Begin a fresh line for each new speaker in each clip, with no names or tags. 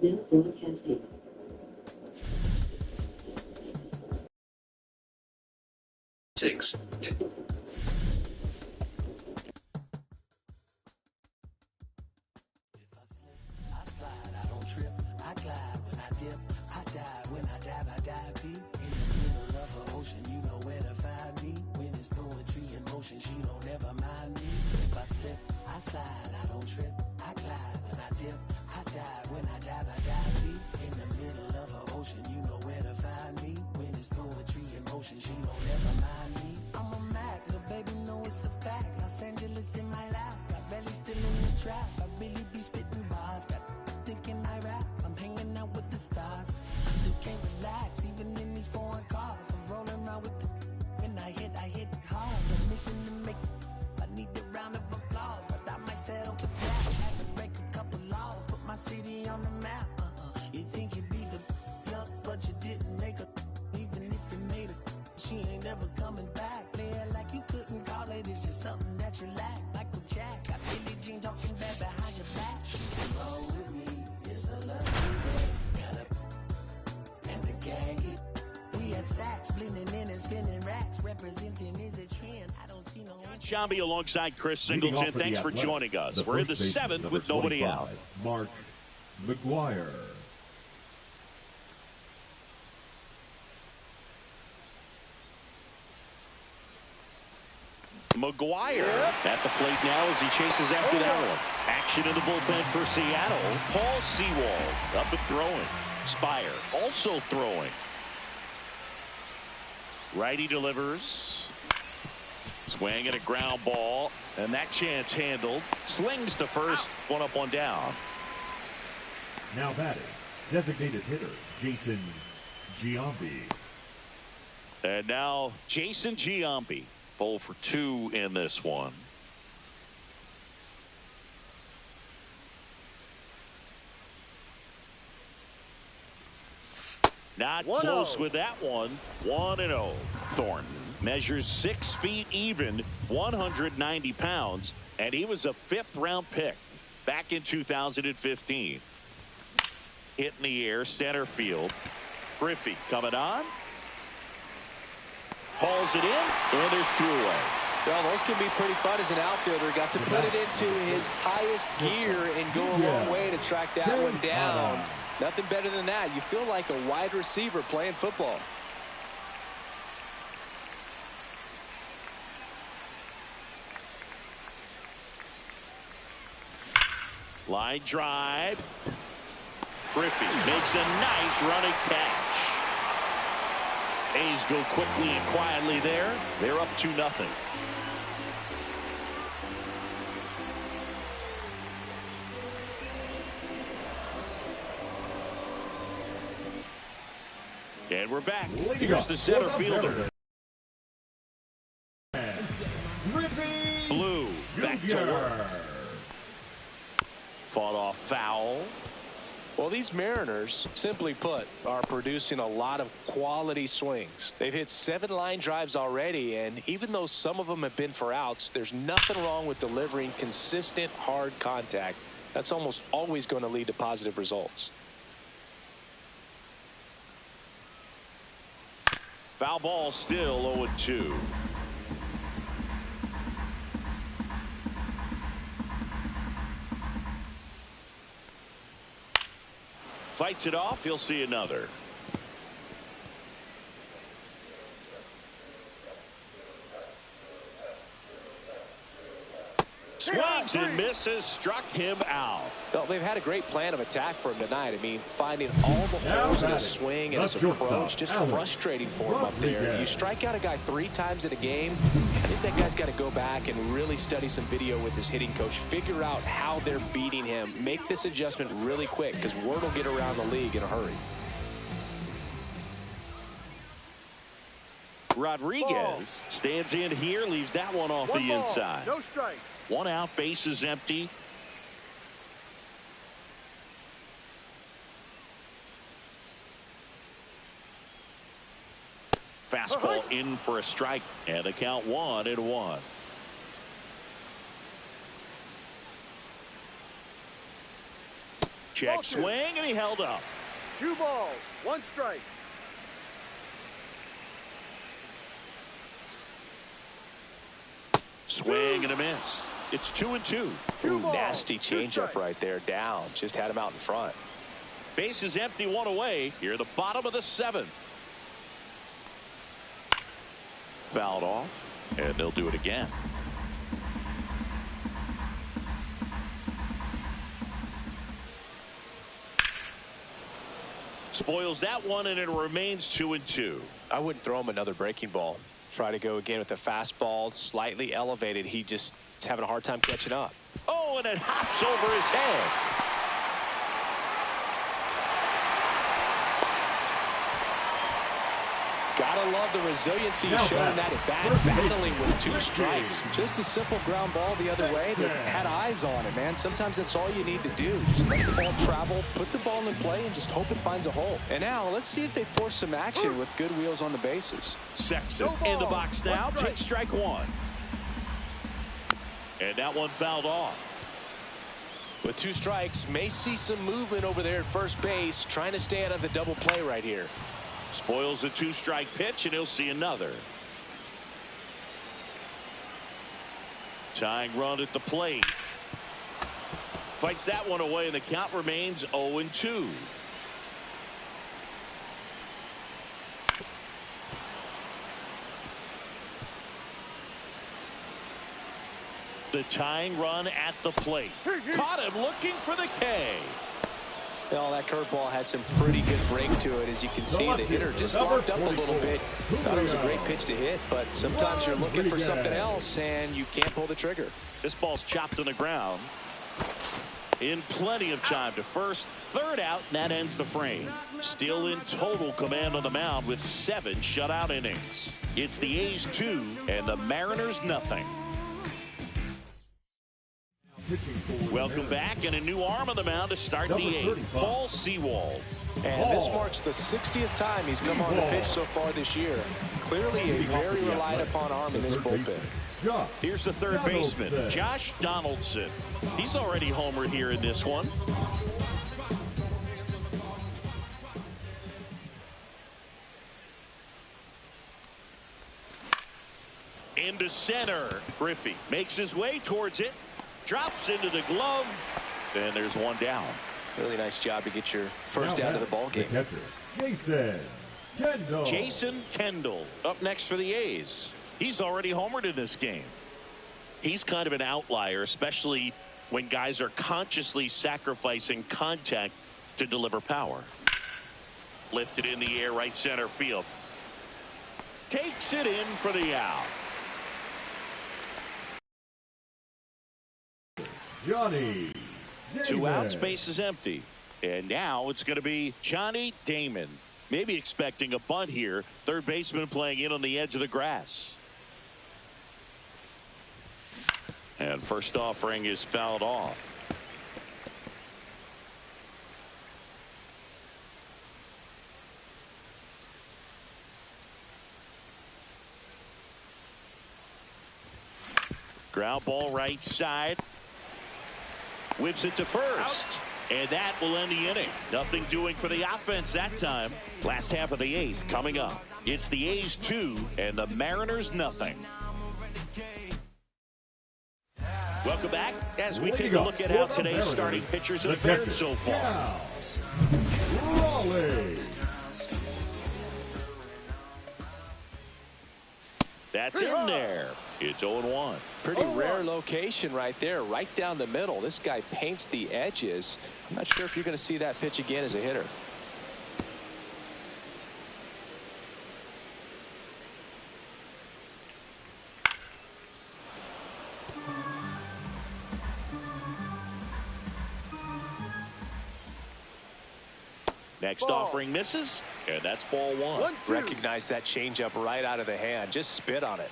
now broadcasting.
Six.
Giambi alongside Chris Singleton. Thanks for joining us. We're in the seventh with nobody out.
Mark McGwire.
McGwire at the plate now as he chases after that one. Action in the bullpen for Seattle. Paul Sewald up and throwing. Spire also throwing. Righty delivers. Swing and a ground ball, and that chance handled. Slings to first, one up, one down.
Now batting, designated hitter Jason Giambi.
And now Jason Giambi, 0 for 2 in this one. Not close with that one. 1-0. Thornton measures 6 feet even, 190 pounds, and he was a 5th-round pick back in 2015. Hit in the air, center field. Griffey coming on. Hauls it in, and there's 2 away.
Well, those can be pretty fun as an outfielder. Got to put it into his highest gear and go a long way to track that one down. Nothing better than that. You feel like a wide receiver playing football.
Line drive. Griffey makes a nice running catch. A's go quickly and quietly there. They're up 2-0. And we're back. Here's the center fielder. Blue back to work. Fought off foul.
Well, these Mariners, simply put, are producing a lot of quality swings. They've hit 7 line drives already, and even though some of them have been for outs, there's nothing wrong with delivering consistent, hard contact. That's almost always going to lead to positive results.
Foul ball still 0-2. Fights it off. He'll see another. Swings and misses, struck him out.
Well, they've had a great plan of attack for him tonight. I mean, finding all the holes in his swing and his approach, just frustrating for him up there. You strike out a guy 3 times in a game, I think that guy's got to go back and really study some video with his hitting coach, figure out how they're beating him, make this adjustment really quick, because word will get around the league in a hurry.
Rodriguez stands in here, leaves that one off the inside.
No strike.
1 out, base is empty. Fastball in for a strike, and the count 1-1. Check swing, and he held up.
2 balls, 1 strike.
Swing and a miss. It's 2-2.
Ooh, nasty changeup right there. Down. Just had him out in front.
Base is empty, 1 away. Here at the bottom of the 7th. Fouled off, and they'll do it again. Spoils that one, and it remains 2-2.
I wouldn't throw him another breaking ball. Try to go again with the fastball, slightly elevated. He just is having a hard time catching up.
Oh, and it hops over his head.
Gotta love the resiliency he's shown in that at bat, battling with 2 strikes. Just a simple ground ball the other way that had eyes on it, man. Sometimes that's all you need to do. Just let the ball travel, put the ball in play, and just hope it finds a hole. And now, let's see if they force some action with good wheels on the bases.
Sexton in the box now. Takes strike 1. And that one fouled off.
With 2 strikes, may see some movement over there at first base, trying to stay out of the double play right here.
Spoils the 2-strike pitch, and he'll see another. Tying run at the plate. Fights that one away, and the count remains 0-2. The tying run at the plate. Caught him looking for the K.
Well, that curveball had some pretty good break to it. As you can see, the hitter just locked up a little bit. Thought it was a great pitch to hit, but sometimes you're looking for something else, and you can't pull the trigger.
This ball's chopped on the ground. In plenty of time to first. Third out, and that ends the frame. Still in total command on the mound with 7 shutout innings. It's the A's 2 and the Mariners nothing. Welcome back, and a new arm on the mound to start the 8th. Paul Sewald.
And this marks the 60th time he's come on the pitch so far this year. Clearly a very relied upon arm in this bullpen.
Here's the third baseman, Josh Donaldson. He's already homered here in this one. Into center. Griffey makes his way towards it. Drops into the glove, and there's one down.
Really nice job to get your first down to the ball game.
Jason Kendall.
Jason Kendall up next for the A's. He's already homered in this game. He's kind of an outlier, especially when guys are consciously sacrificing contact to deliver power. Lifted in the air, right center field. Takes it in for the out.
Johnny Damon.
2 outs, base is empty. And now it's going to be Johnny Damon. Maybe expecting a bunt here. Third baseman playing in on the edge of the grass. And first offering is fouled off. Ground ball right side. Whips it to first. And that will end the inning. Nothing doing for the offense that time. Last half of the 8th coming up. It's the A's 2 and the Mariners nothing. Welcome back as we take a look at how today's starting pitchers have fared so far.
Raleigh.
That's in there. It's 0-1.
Pretty rare location right there, right down the middle. This guy paints the edges. I'm not sure if you're going to see that pitch again as a hitter.
Next offering misses, and that's ball 1.
Recognize that changeup right out of the hand. Just spit on it.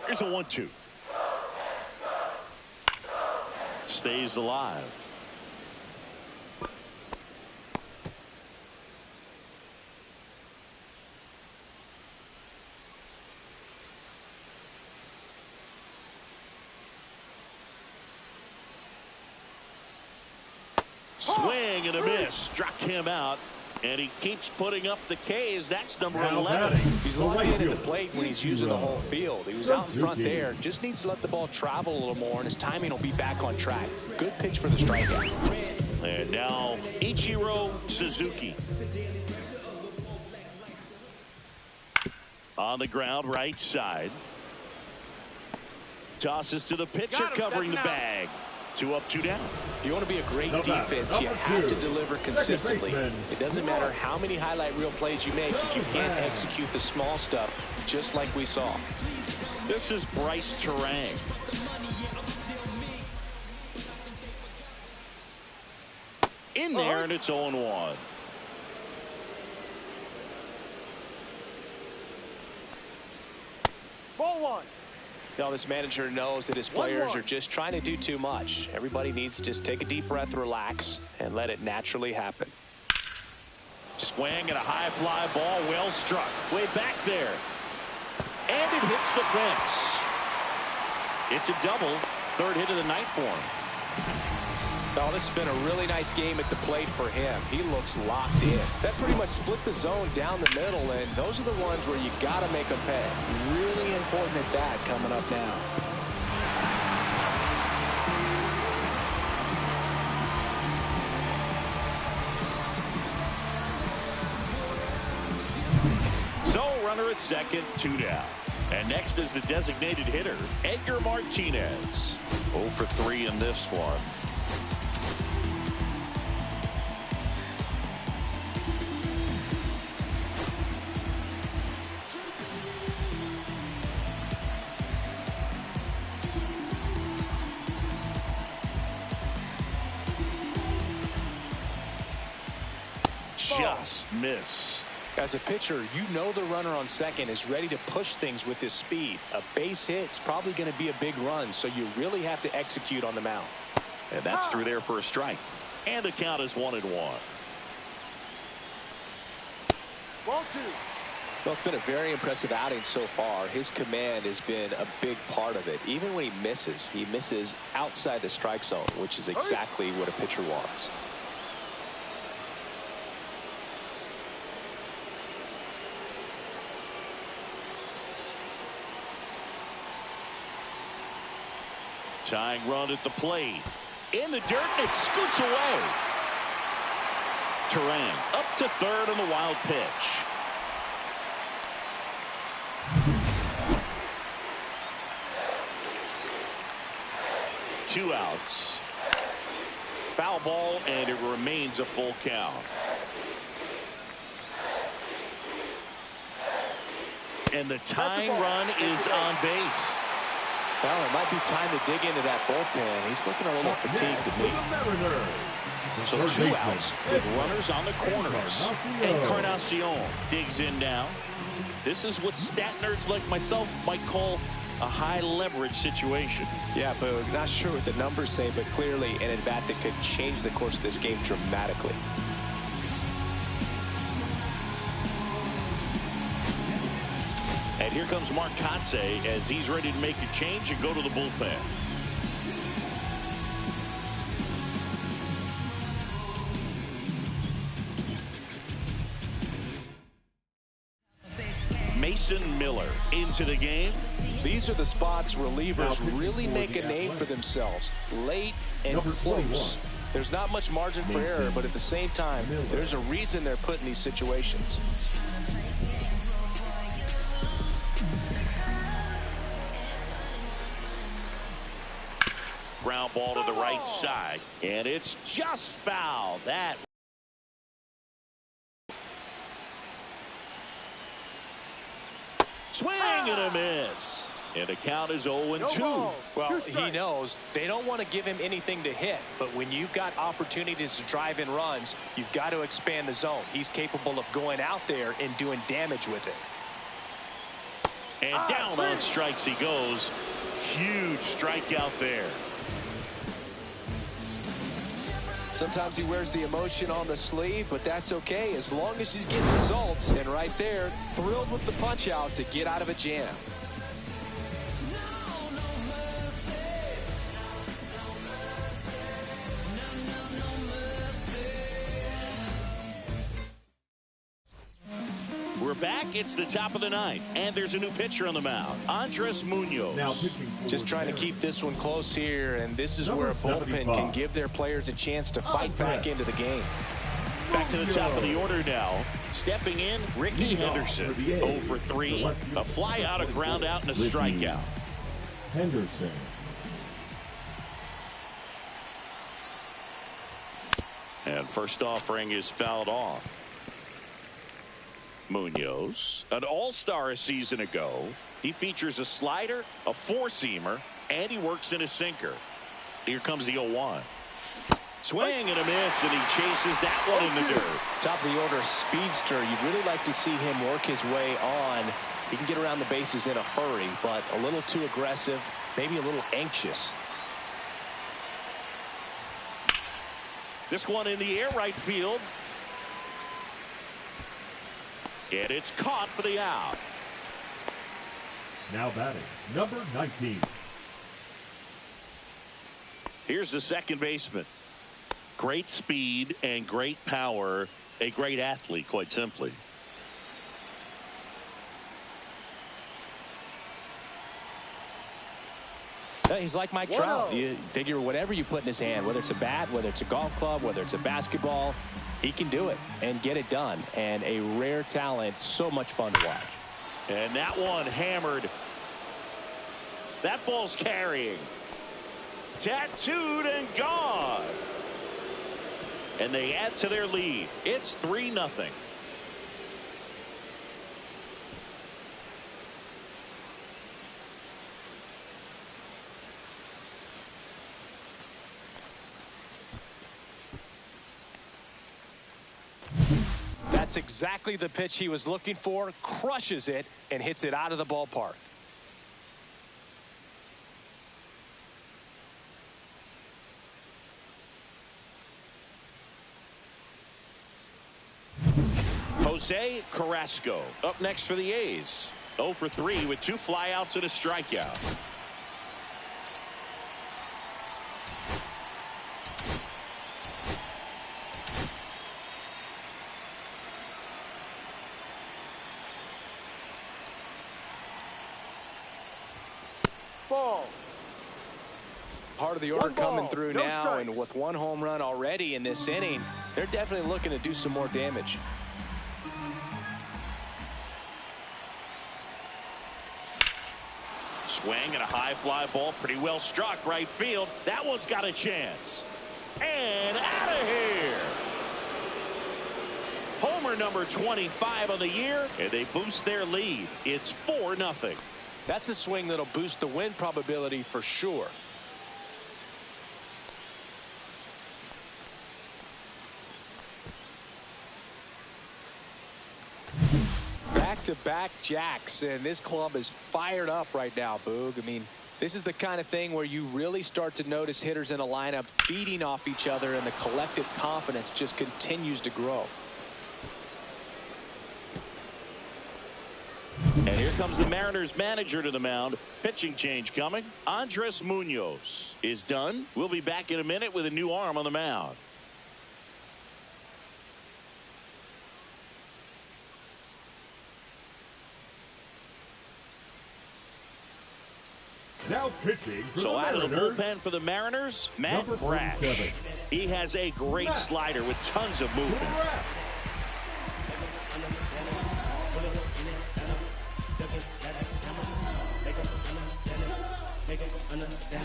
Here's a 1-2. Stays alive. Swing and a miss. Struck him out. And he keeps putting up the Ks. That's number
Now
11.
He's locked in at the plate when he's using the whole field. He was out in front there. Just needs to let the ball travel a little more, and his timing will be back on track. Good pitch for the strikeout.
And now Ichiro Suzuki. On the ground, right side. Tosses to the pitcher, covering the bag. 2 up, 2 down.
If you want to be a great defense, you have to deliver consistently. It doesn't matter how many highlight reel plays you make if you can't execute the small stuff, just like we saw.
This is Bryce Terang. In there, and it's 0-1.
Ball 1.
Now, this manager knows that his players are just trying to do too much. Everybody needs to just take a deep breath, relax, and let it naturally happen.
Swing and a high fly ball, well struck. Way back there. And it hits the fence. It's a double. 3rd hit of the night for him.
Oh, this has been a really nice game at the plate for him. He looks locked in. That pretty much split the zone down the middle, and those are the ones where you got to make them pay. Really important at bat coming up now.
So, runner at second, 2 down. And next is the designated hitter, Edgar Martinez. 0 for 3 in this one. Just missed.
As a pitcher, you know the runner on second is ready to push things with his speed. A base hit's probably going to be a big run, so you really have to execute on the mound.
And that's through there for a strike. And the count is 1-1.
Ball 2.
Well, it's been a very impressive outing so far. His command has been a big part of it. Even when he misses outside the strike zone, which is exactly what a pitcher wants.
Tying run at the plate. In the dirt, and it scoots away. Terang up to 3rd on the wild pitch. Two outs. Foul ball, and it remains a full count. And the tying run is on base.
Well, it might be time to dig into that bullpen. He's looking a little fatigued to me.
So 2 outs with runners on the corners. Encarnacion digs in now. This is what stat nerds like myself might call a high leverage situation.
Yeah, but not sure what the numbers say, but clearly an at-bat that could change the course of this game dramatically.
And here comes Mark Kotsay as he's ready to make a change and go to the bullpen. Mason Miller into the game.
These are the spots relievers really make a name for themselves. Late and close. There's not much margin for error, but at the same time, there's a reason they're put in these situations.
Ground ball to the right side, and it's just foul. That swing and a miss, and the count is 0-2.
Well, he knows they don't want to give him anything to hit, but when you've got opportunities to drive in runs, you've got to expand the zone. He's capable of going out there and doing damage with it.
And down on strikes he goes. Huge strikeout there.
Sometimes he wears the emotion on the sleeve, but that's okay as long as he's getting results. And right there, thrilled with the punch out to get out of a jam.
back. It's the top of the ninth. And there's a new pitcher on the mound. Andres Munoz.
Now pitching for
Just trying to
the
keep this one close here, and this is
Number
where a bullpen
75.
can give their players a chance to fight back into the game.
Back to the top of the order now. Stepping in, Ricky Henderson. 0 for 3. A fly out, a ground out, and a strikeout.
Henderson.
And first offering is fouled off. Munoz, an all-star a season ago. He features a slider, a four-seamer, and he works in a sinker. Here comes the 0-1. Swing and a miss, and he chases that one in the dirt.
Top of the order speedster. You'd really like to see him work his way on. He can get around the bases in a hurry, but a little too aggressive, maybe a little anxious.
This one in the air, right field. And it's caught for the out.
Now batting, number 19.
Here's the second baseman. Great speed and great power. A great athlete, quite simply.
He's like Mike Trout. You figure whatever you put in his hand, whether it's a bat, whether it's a golf club, whether it's a basketball, he can do it and get it done. And a rare talent, so much fun to watch.
And that one hammered. That ball's carrying. Tattooed and gone. And they add to their lead. It's 3-0.
That's exactly the pitch he was looking for. Crushes it and hits it out of the ballpark.
Jose Carrasco up next for the A's. 0 for 3 with 2 flyouts and a strikeout.
Ball.
Part of the order coming through
no
now,
strikes.
and with 1 home run already in this inning, they're definitely looking to do some more damage.
Swing and a high fly ball, pretty well struck right field. That one's got a chance. And out of here. Homer number 25 on the year, and they boost their lead. It's 4-0.
That's a swing that'll boost the win probability for sure. Back-to-back jacks, and this club is fired up right now, Boog. I mean, this is the kind of thing where you really start to notice hitters in a lineup feeding off each other, and the collective confidence just continues to grow.
And here comes the Mariners manager to the mound. Pitching change coming. Andres Munoz is done. We'll be back in a minute with a new arm on the mound.
Now pitching for
So
the
out of the
Mariners,
bullpen for the Mariners, Matt
number
Brash.
47.
He has a great
Matt
slider with tons of movement.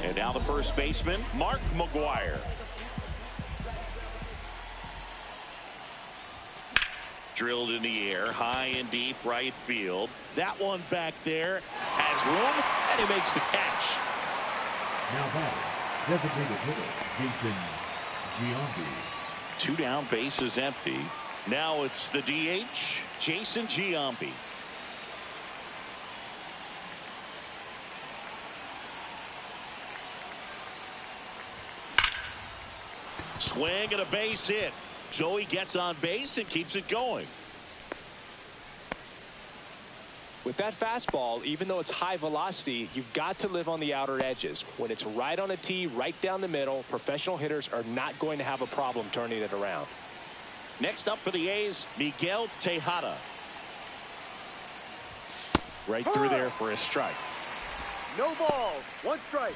And now the first baseman, Mark McGwire. Drilled in the air, high and deep right field. That one back there has room, and he makes the catch.
Now batting, designated hitter, Jason Giambi.
2 down, bases empty. Now it's the DH, Jason Giambi. Swing and a base hit. Joey gets on base and keeps it going.
With that fastball, even though it's high velocity, you've got to live on the outer edges. When it's right on a tee, right down the middle, professional hitters are not going to have a problem turning it around.
Next up for the A's, Miguel Tejada. Right through there for a strike.
No balls. 1 strike.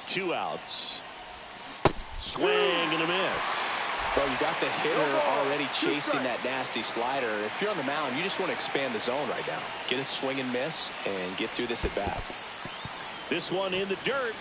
Two outs. Swing and a miss.
Well, you got the hitter already chasing that nasty slider. If you're on the mound, you just want to expand the zone right now. Get a swing and miss and get through this at bat.
This one in the dirt.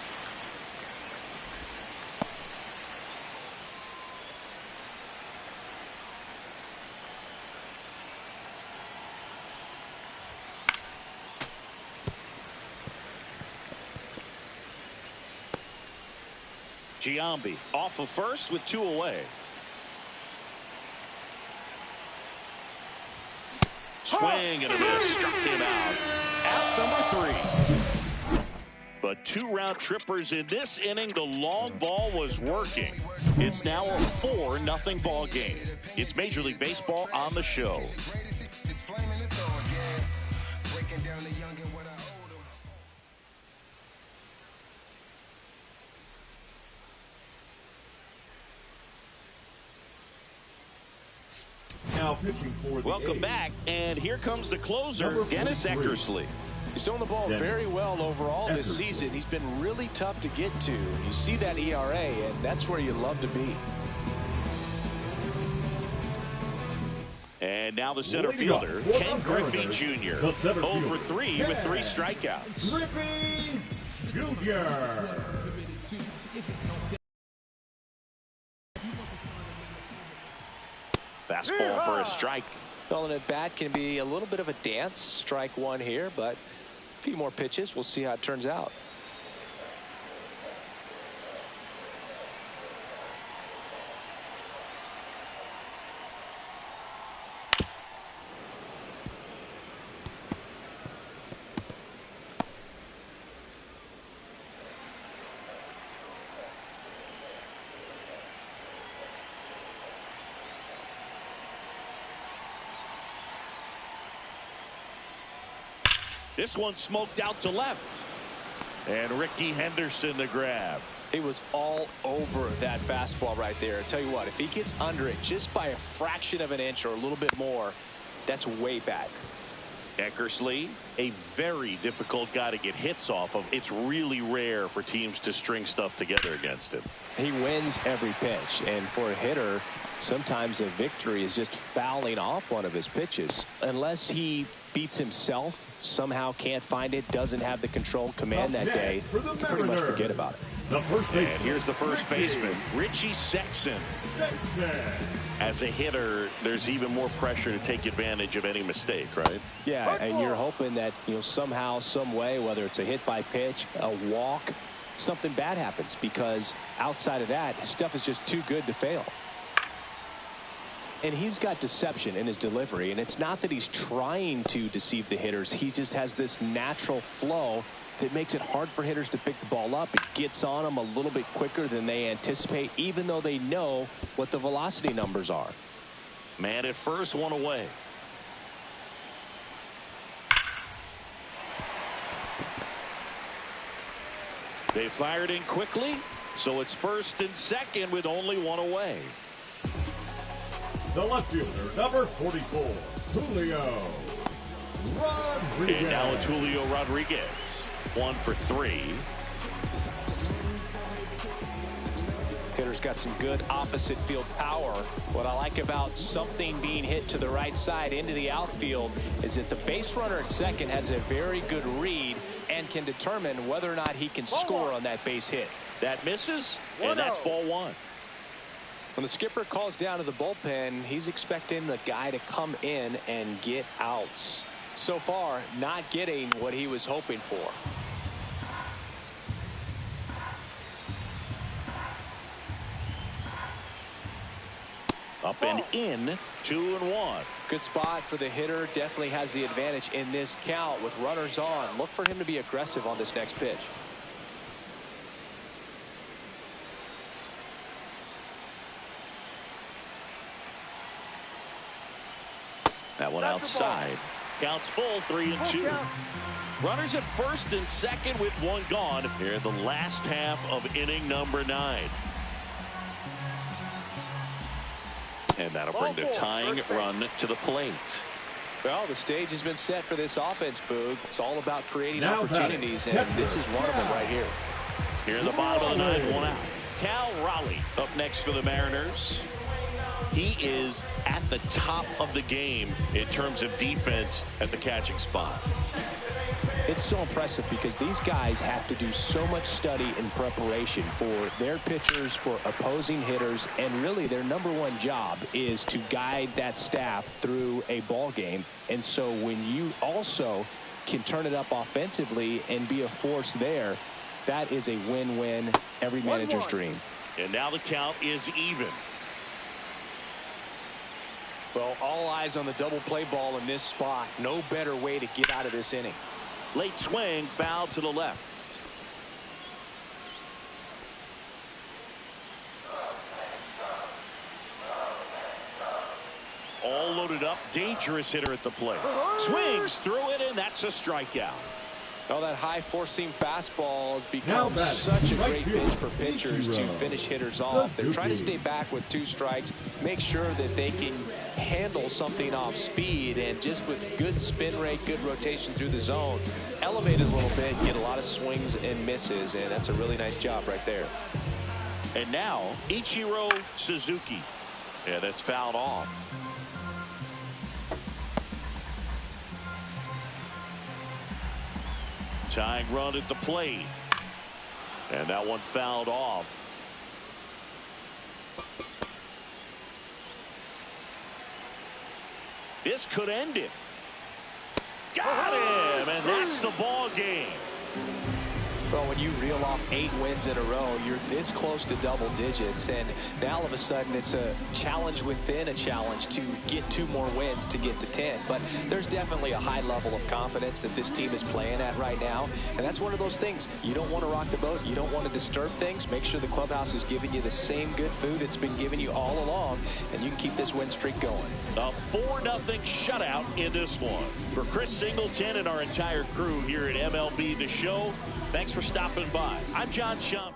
Giambi off of first with 2 away. Swing and a miss. Struck him out. Out number 3. But 2 round trippers in this inning. The long ball was working. It's now a 4-0 ball game. It's Major League Baseball on the show.
Now pitching for the
Welcome
A's.
back, and here comes the closer,
Number
Dennis
43.
Eckersley.
He's throwing the ball very well overall this season. He's been really tough to get to. You see that ERA, and that's where you love to be.
And now the center
Leading off
fielder,
for the
Ken Griffey
Mariners,
Jr.
the center
Over
fielder,
3 with 3
Ken
strikeouts.
Griffey Jr.
Fastball for a strike.
Well, an at bat can be a little bit of a dance. Strike 1 here, but a few more pitches. We'll see how it turns out.
This one smoked out to left. And Ricky Henderson the grab.
He was all over that fastball right there. I tell you what, if he gets under it just by a fraction of an inch or a little bit more, that's way back.
Eckersley, a very difficult guy to get hits off of. It's really rare for teams to string stuff together against him.
He wins every pitch, and for a hitter, sometimes a victory is just fouling off one of his pitches. Unless he beats himself, somehow can't find it, doesn't have the control command that day, you can pretty much forget about it.
The first baseman.
And here's the first baseman, Richie Sexson. As a hitter, there's even more pressure to take advantage of any mistake, right?
Yeah, and you're hoping that, somehow, some way, whether it's a hit by pitch, a walk, something bad happens, because outside of that, his stuff is just too good to fail. And he's got deception in his delivery, and it's not that he's trying to deceive the hitters. He just has this natural flow that makes it hard for hitters to pick the ball up. It gets on them a little bit quicker than they anticipate, even though they know what the velocity numbers are.
Man at first, 1 away. They fired in quickly, so it's first and second with only 1 away.
The left fielder, number 44, Julio Rodriguez.
And now it's Julio Rodriguez. 1 for 3.
Hitter's got some good opposite field power. What I like about something being hit to the right side into the outfield is that the base runner at second has a very good read and can determine whether or not he can score on that base hit.
That misses, and that's ball 1.
When the skipper calls down to the bullpen, he's expecting the guy to come in and get outs. So far, not getting what he was hoping for.
Up and in, 2-1.
Good spot for the hitter. Definitely has the advantage in this count with runners on. Look for him to be aggressive on this next pitch.
That one outside. Counts full, 3-2. Runners at first and second with 1 gone here in the last half of inning number 9. And that'll bring the tying run to the plate.
Well, the stage has been set for this offense, Boog. It's all about creating opportunities, and this is one of them right here.
Here in the bottom of the ninth, one out. Cal Raleigh up next for the Mariners. He is at the top of the game in terms of defense at the catching spot.
It's so impressive because these guys have to do so much study and preparation for their pitchers, for opposing hitters, and really their #1 job is to guide that staff through a ball game. And so when you also can turn it up offensively and be a force there, that is a win-win, every manager's dream.
And now the count is even.
Well, all eyes on the double play ball in this spot. No better way to get out of this inning.
Late swing, foul to the left. All loaded up, dangerous hitter at the plate. Swings through it, and that's a strikeout.
Well, that high four-seam fastball has become such a great pitch for pitchers to finish hitters off. They're trying to stay back with 2 strikes, make sure that they can handle something off speed, and just with good spin rate, good rotation through the zone, elevate it a little bit, get a lot of swings and misses, and that's a really nice job right there.
And now, Ichiro Suzuki. Yeah, that's fouled off. Tying run at the plate. And that one fouled off. This could end it. Got him, and that's the ball game.
Well, when you reel off 8 wins in a row, you're this close to double digits, and now all of a sudden it's a challenge within a challenge to get 2 more wins to get to 10. But there's definitely a high level of confidence that this team is playing at right now, and that's one of those things. You don't want to rock the boat. You don't want to disturb things. Make sure the clubhouse is giving you the same good food it's been giving you all along, and you can keep this win streak going.
A 4-0 shutout in this one. For Chris Singleton and our entire crew here at MLB The Show, thanks for stopping by. I'm John Sciambi.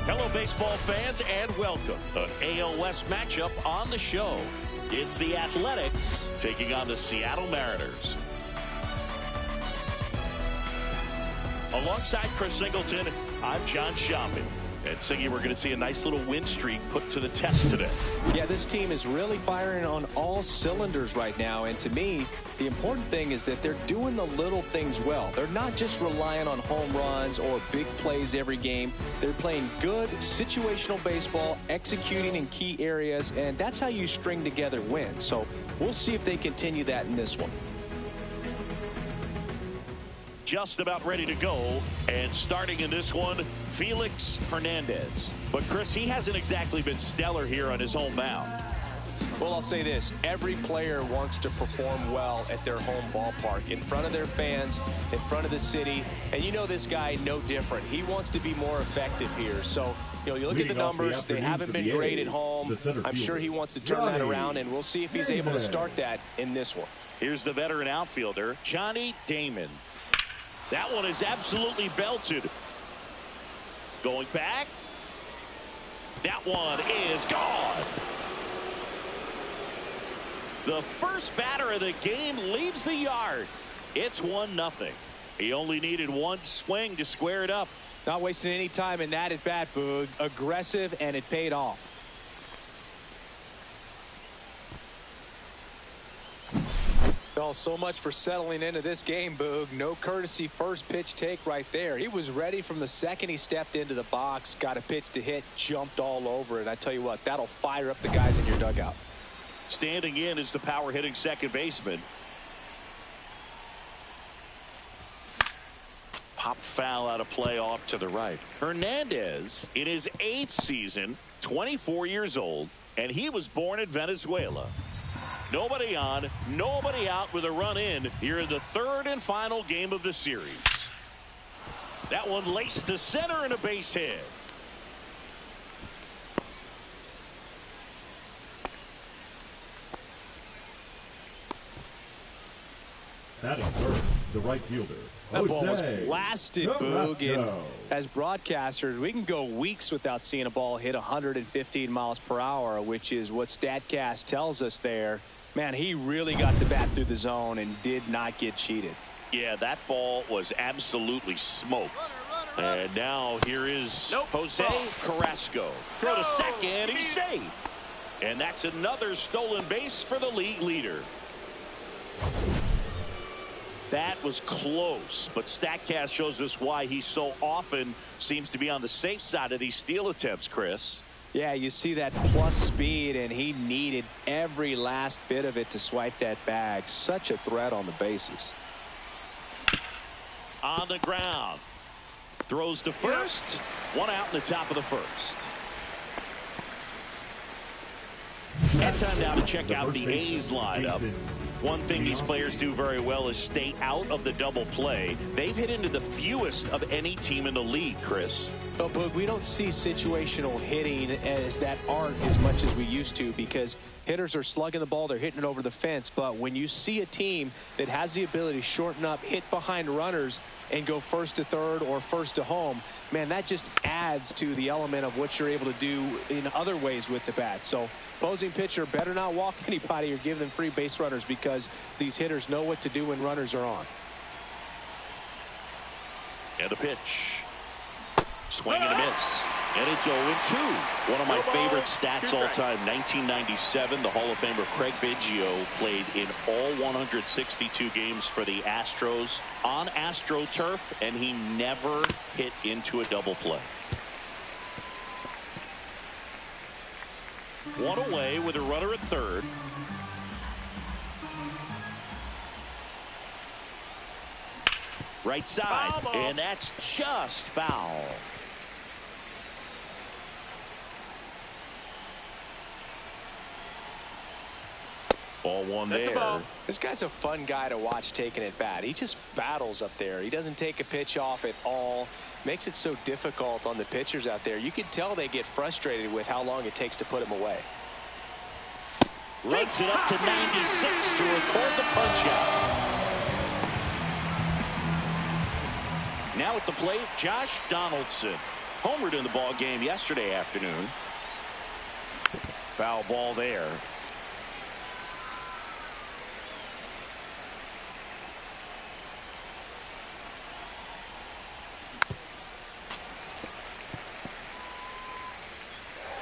Hello, baseball fans, and welcome. An AL West matchup on the show. It's the Athletics taking on the Seattle Mariners. Alongside Chris Singleton, I'm John Shopping. And Siggy, we're going to see a nice little win streak put to the test today.
Yeah, this team is really firing on all cylinders right now. And to me, the important thing is that they're doing the little things well. They're not just relying on home runs or big plays every game. They're playing good situational baseball, executing in key areas, and that's how you string together wins. So we'll see if they continue that in this one.
Just about ready to go, and starting in this one, Felix Hernandez. But Chris, he hasn't exactly been stellar here on his home mound.
Well, I'll say this. Every player wants to perform well at their home ballpark, in front of their fans, in front of the city. And you know this guy no different. He wants to be more effective here. So, you look at the numbers. They haven't been great at home. I'm sure he wants to turn that around, and we'll see if he's able to start that in this one.
Here's the veteran outfielder, Johnny Damon. That one is absolutely belted. Going back. That one is gone. The first batter of the game leaves the yard. It's 1-0. He only needed one swing to square it up.
Not wasting any time in that at bat, Boog. Aggressive, and it paid off. Oh, so much for settling into this game, Boog. No courtesy first pitch take right there. He was ready from the second he stepped into the box, got a pitch to hit, jumped all over it. I tell you what, that'll fire up the guys in your dugout.
Standing in is the power hitting second baseman. Pop foul out of play off to the right. Hernandez in his 8th season, 24 years old, and he was born in Venezuela. Nobody on, nobody out with a run in here in the third and final game of the series. That one laced to center and a base hit.
Batting first, the right fielder.
That ball was blasted, Boog. And as broadcasters, we can go weeks without seeing a ball hit 115 miles per hour, which is what StatCast tells us there. Man, he really got the bat through the zone and did not get cheated.
Yeah, that ball was absolutely smoked. And now here is Jose Carrasco. Throw to second, he's safe. And that's another stolen base for the league leader. That was close, but StatCast shows us why he so often seems to be on the safe side of these steal attempts, Chris.
Yeah, you see that plus speed, and he needed every last bit of it to swipe that bag. Such a threat on the bases.
On the ground. Throws to first. One out in the top of the first. And time now to check out the A's lineup. One thing these players do very well is stay out of the double play. They've hit into the fewest of any team in the league, Chris.
Well, Boog, we don't see situational hitting as that art as much as we used to, because hitters are slugging the ball, they're hitting it over the fence. But when you see a team that has the ability to shorten up, hit behind runners, and go first to third or first to home, man, that just adds to the element of what you're able to do in other ways with the bat. So opposing pitcher better not walk anybody or give them free base runners, because these hitters know what to do when runners are on.
And the pitch. Swing and a miss. And it's 0-2. One of my favorite stats all time. 1997, the Hall of Famer Craig Biggio played in all 162 games for the Astros on AstroTurf, and he never hit into a double play. One away with a runner at third. Right side, and that's just foul. Ball one there.
This guy's a fun guy to watch taking at bat. He just battles up there. He doesn't take a pitch off at all. Makes it so difficult on the pitchers out there. You can tell they get frustrated with how long it takes to put him away.
Lights it up to 96 to record the punch out. Now at the plate, Josh Donaldson. Homered in the ball game yesterday afternoon. Foul ball there.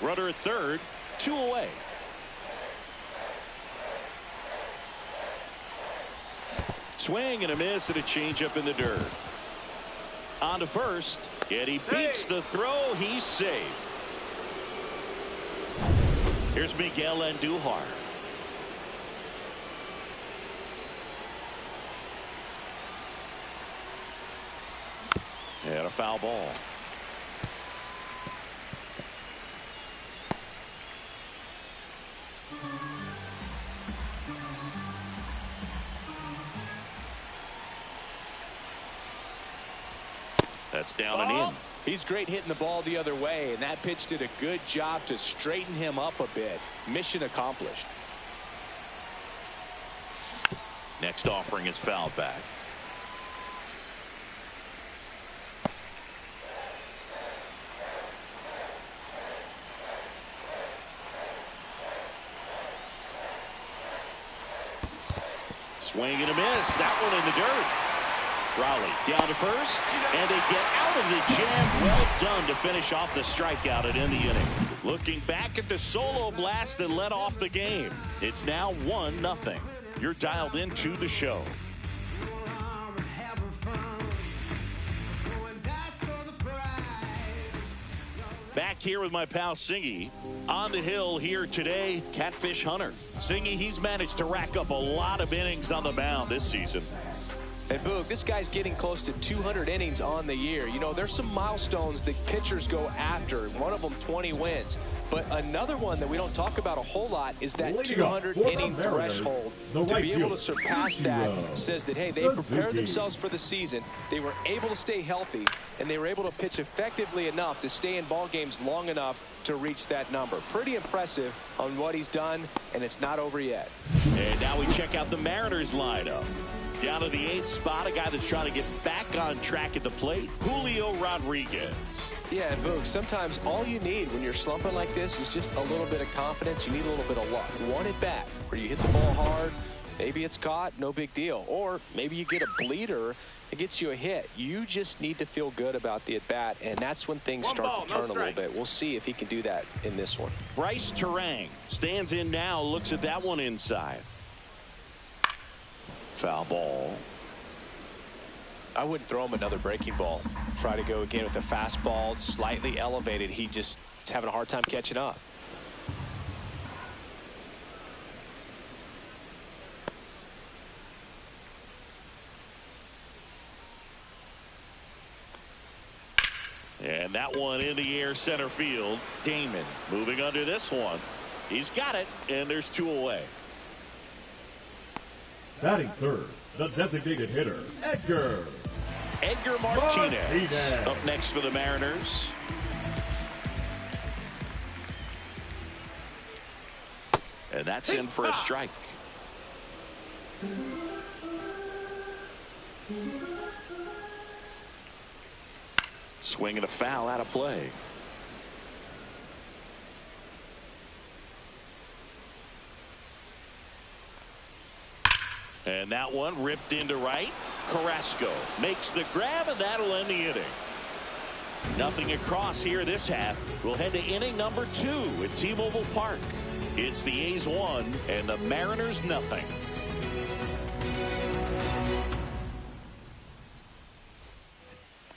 Runner at third, 2 away. Swing and a miss and a changeup in the dirt. On to first, and he beats the throw. He's safe. Here's Miguel Andujar. And a foul ball. That's down and in.
He's great hitting the ball the other way, and that pitch did a good job to straighten him up a bit. Mission accomplished.
Next offering is fouled back. Swing and a miss. That one in the dirt. Raleigh down to first, and they get out of the jam. Well done to finish off the strikeout and end the inning. Looking back at the solo blast that led off the game. It's now 1-0. You're dialed into the show. Back here with my pal Singy. On the hill here today, Catfish Hunter. Singy, he's managed to rack up a lot of innings on the mound this season.
And Boog, this guy's getting close to 200 innings on the year. You know, there's some milestones that pitchers go after. One of them 20 wins. But another one that we don't talk about a whole lot is that 200-inning threshold. To be able to surpass that says that, hey, they prepared themselves for the season. They were able to stay healthy, and they were able to pitch effectively enough to stay in ball games long enough to reach that number. Pretty impressive on what he's done, and it's not over yet.
And now we check out the Mariners lineup. Down to the 8th spot, a guy that's trying to get back on track at the plate, Julio Rodriguez.
Yeah, and Boog, sometimes all you need when you're slumping like this is just a little bit of confidence. You need a little bit of luck. One at bat where you hit the ball hard, maybe it's caught, no big deal. Or maybe you get a bleeder, it gets you a hit. You just need to feel good about the at bat, and that's when things start to turn a little bit. We'll see if he can do that in this one.
Bryce Terang stands in now, looks at that one inside. Foul ball.
I wouldn't throw him another breaking ball. Try to go again with the fastball. It's slightly elevated. He just is having a hard time catching up.
And that one in the air center field. Damon moving under this one. He's got it, and there's 2 away.
Batting third, the designated hitter, Edgar
Martinez up next for the Mariners. And that's in for a strike. Swing and a foul out of play. And that one ripped into right. Carrasco makes the grab, and that'll end the inning. Nothing across here this half. We'll head to inning number 2 at T-Mobile Park. It's the A's 1 and the Mariners nothing.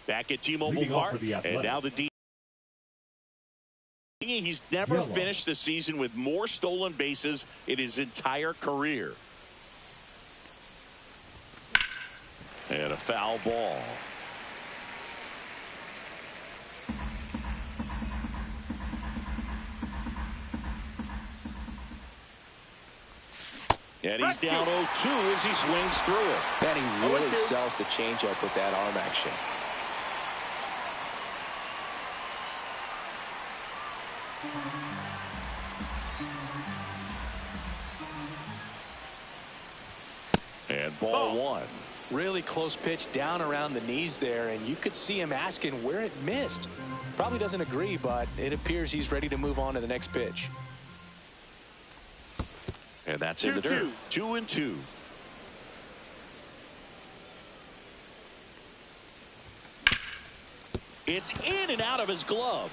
Back at T-Mobile Park, and now the D. He's never finished the season with more stolen bases in his entire career. And a foul ball. And he's down 0-2 as he swings through it.
And he really sells the changeup with that arm action.
And ball 1.
Really close pitch down around the knees there, and you could see him asking where it missed. Probably doesn't agree, but it appears he's ready to move on to the next pitch.
And that's in the dirt. 2-2. It's in and out of his glove.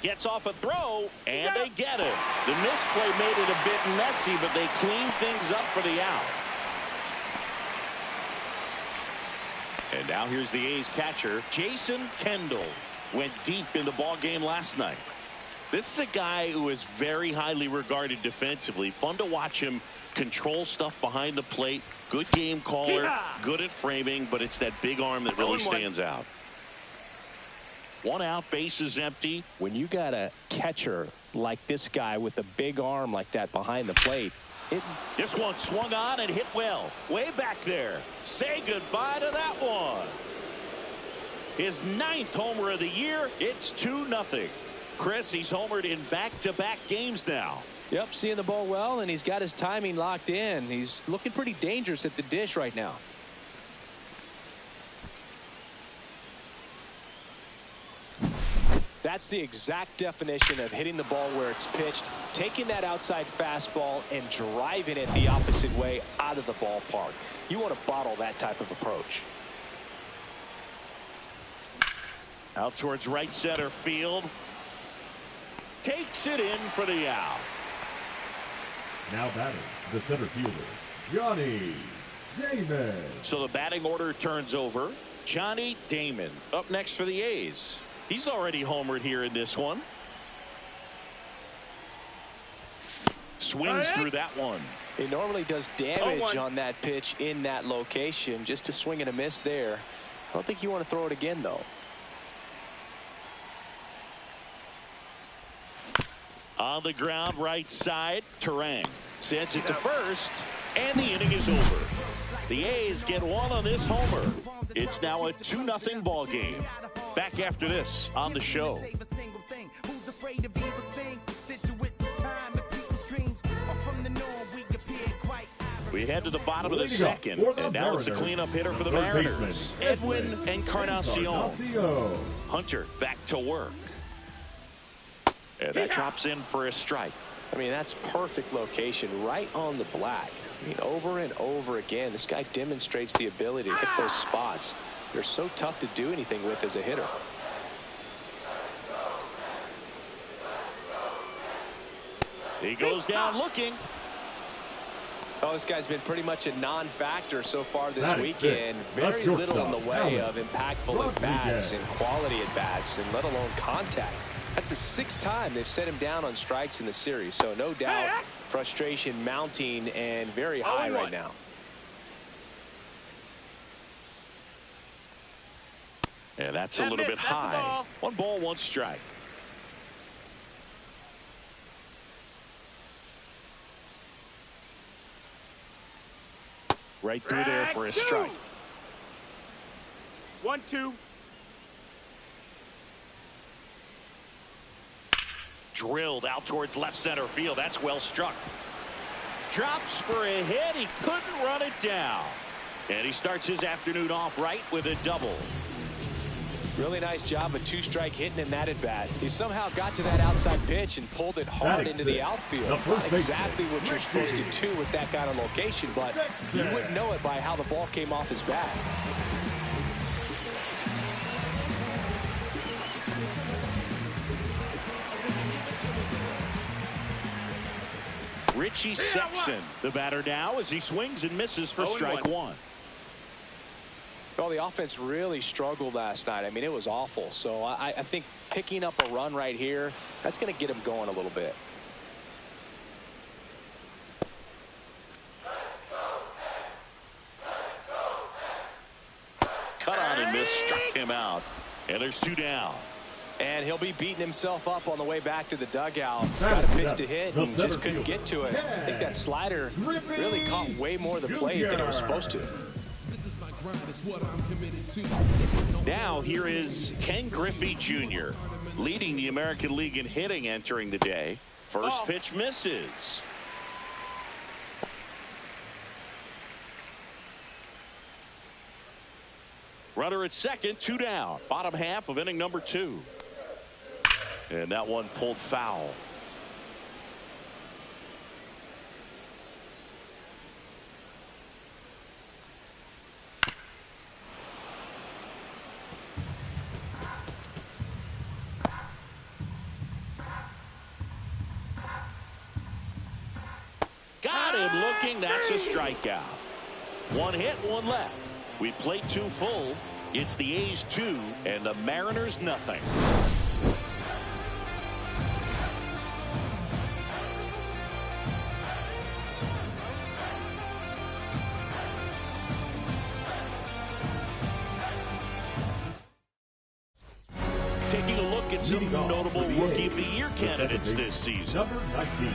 Gets off a throw, and they get it. The misplay made it a bit messy, but they cleaned things up for the out. And now here's the A's catcher, Jason Kendall. Went deep in the ball game last night. This is a guy who is very highly regarded defensively. Fun to watch him control stuff behind the plate. Good game caller, good at framing, but it's that big arm that really stands out. 1 out, base is empty.
When you got a catcher like this guy with a big arm like that behind the plate,
this one swung on and hit well. Way back there. Say goodbye to that one. His 9th homer of the year. It's 2-0. Chris, he's homered in back-to-back games now.
Yep, seeing the ball well, and he's got his timing locked in. He's looking pretty dangerous at the dish right now. That's the exact definition of hitting the ball where it's pitched, taking that outside fastball and driving it the opposite way out of the ballpark. You want to bottle that type of approach.
Out towards right center field. Takes it in for the out.
Now batting, the center fielder, Johnny Damon.
So the batting order turns over. Johnny Damon up next for the A's. He's already homered here in this one. Swings through that one.
He normally does damage on that pitch in that location. Just a swing and a miss there. I don't think you want to throw it again, though.
On the ground, right side, Turang sends it to first, and the inning is over. The A's get 1 on this homer. It's now a 2-0 ball game. Back after this on the show. We head to the bottom of the second, and now it's the cleanup hitter for the Mariners, Edwin Encarnacion. Hunter back to work. And that drops in for a strike.
I mean, that's perfect location, right on the black. I mean, over and over again, this guy demonstrates the ability to hit those spots. They're so tough to do anything with as a hitter.
He goes down looking.
Oh, this guy's been pretty much a non-factor so far this weekend. Very little in the way of impactful at-bats and quality at-bats, and let alone contact. That's the 6th time they've set him down on strikes in the series, so no doubt frustration mounting and very high right now.
And that's a little bit high. 1 ball, 1 strike. Right through there for a strike.
1-2.
Drilled out towards left center field. That's well struck. Drops for a hit. He couldn't run it down. And he starts his afternoon off right with a double.
Really nice job of two-strike hitting in that at-bat. He somehow got to that outside pitch and pulled it hard into the outfield. Not exactly what you're supposed to do with that kind of location, but you wouldn't know it by how the ball came off his bat.
Richie Sexson, the batter now, as he swings and misses for strike one.
Well, the offense really struggled last night. I mean, it was awful. So I think picking up a run right here, that's going to get him going a little bit.
Cut on and miss, struck him out. And there's two down.
And he'll be beating himself up on the way back to the dugout. Got a pitch to hit and just couldn't get to it. I think that slider really caught way more of the plate than it was supposed to.
Now here is Ken Griffey Jr. leading the American League in hitting entering the day. First pitch misses. Runner at second, two down. Bottom half of inning number 2. And that one pulled foul. Got him looking. That's a strikeout. One hit, one left. We played 2 full. It's the A's 2 and the Mariners nothing. Taking a look at some notable Rookie of the Year candidates this season.
Number 19.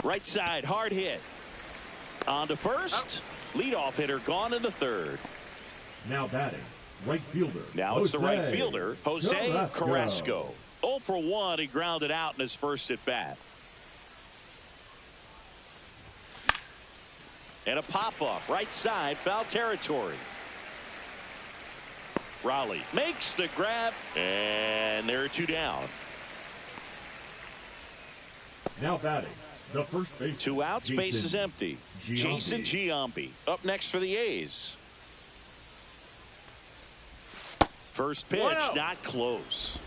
Right side, hard hit. On to first. Leadoff hitter gone in the third.
Now batting, right fielder.
Now it's the right fielder, Jose Carrasco. 0 for 1. He grounded out in his first at bat. And a pop-up, right side, foul territory. Raleigh makes the grab, and there are 2 down.
Now batting, the first base.
2 outs, base is empty. Jason Giambi up next for the A's. First pitch, not close.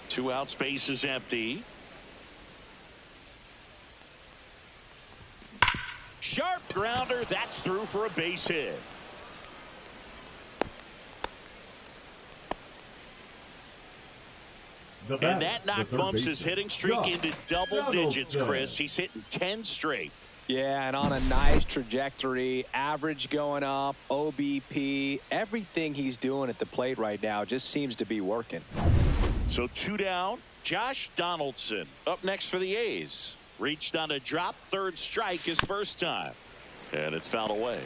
2 outs, base is empty. Sharp grounder, that's through for a base hit. And that knock bumps his hitting streak into double digits, Chris. He's hitting 10 straight.
Yeah, and on a nice trajectory, average going up, OBP, everything he's doing at the plate right now just seems to be working.
So 2 down. Josh Donaldson up next for the A's. Reached on a drop, third strike his first time. And it's fouled away.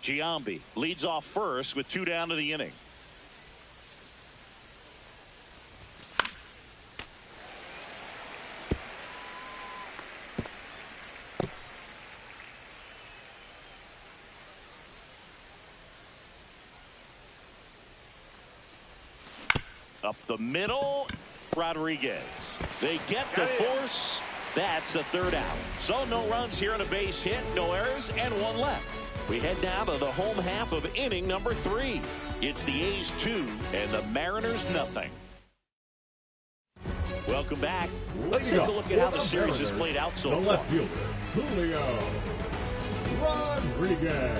Giambi leads off first with 2 down to the inning. Up the middle, Rodriguez. They get the force. That's the 3rd out. So no runs here on a base hit, no errors, and 1 left. We head down to the home half of inning number 3. It's the A's 2 and the Mariners nothing. Welcome back. Let's take a look at how the series has played out so far.
The left fielder, Julio Rodriguez.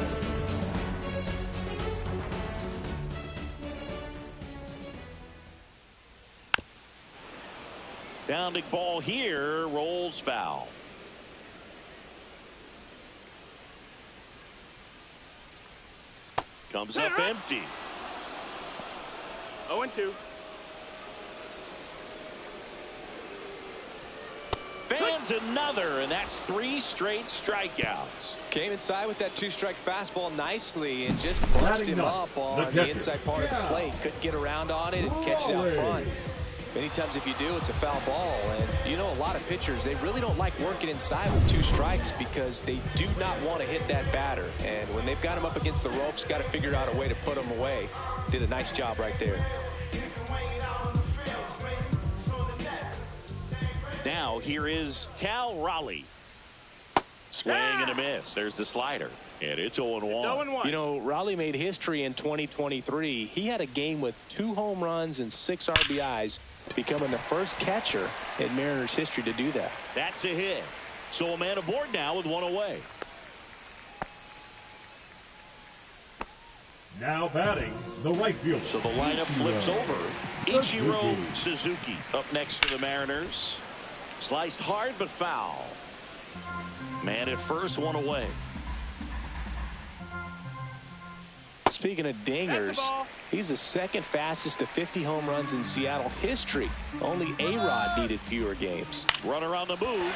Bounding ball here, rolls foul. Comes up empty.
0-2.
finds another, and that's 3 straight strikeouts.
Came inside with that 2-strike fastball nicely and just bunched him up on the inside part of the plate. Couldn't get around on it and catch it out front. Many times if you do, it's a foul ball. And you know, a lot of pitchers, they really don't like working inside with 2 strikes because they do not want to hit that batter. And when they've got him up against the ropes, got to figure out a way to put him away. Did a nice job right there.
Now here is Cal Raleigh. Swing and a miss. There's the slider. And it's 0-1.
You know, Raleigh made history in 2023. He had a game with 2 home runs and 6 RBIs, becoming the first catcher in Mariners history to do that.
That's a hit. So a man aboard now with 1 away.
Now batting, the right fielder.
So the lineup flips over. Ichiro Suzuki up next for the Mariners. Sliced hard but foul. Man at first, 1 away.
Speaking of dingers, he's the second fastest to 50 home runs in Seattle history. Only A-Rod needed fewer games.
Runner on the move.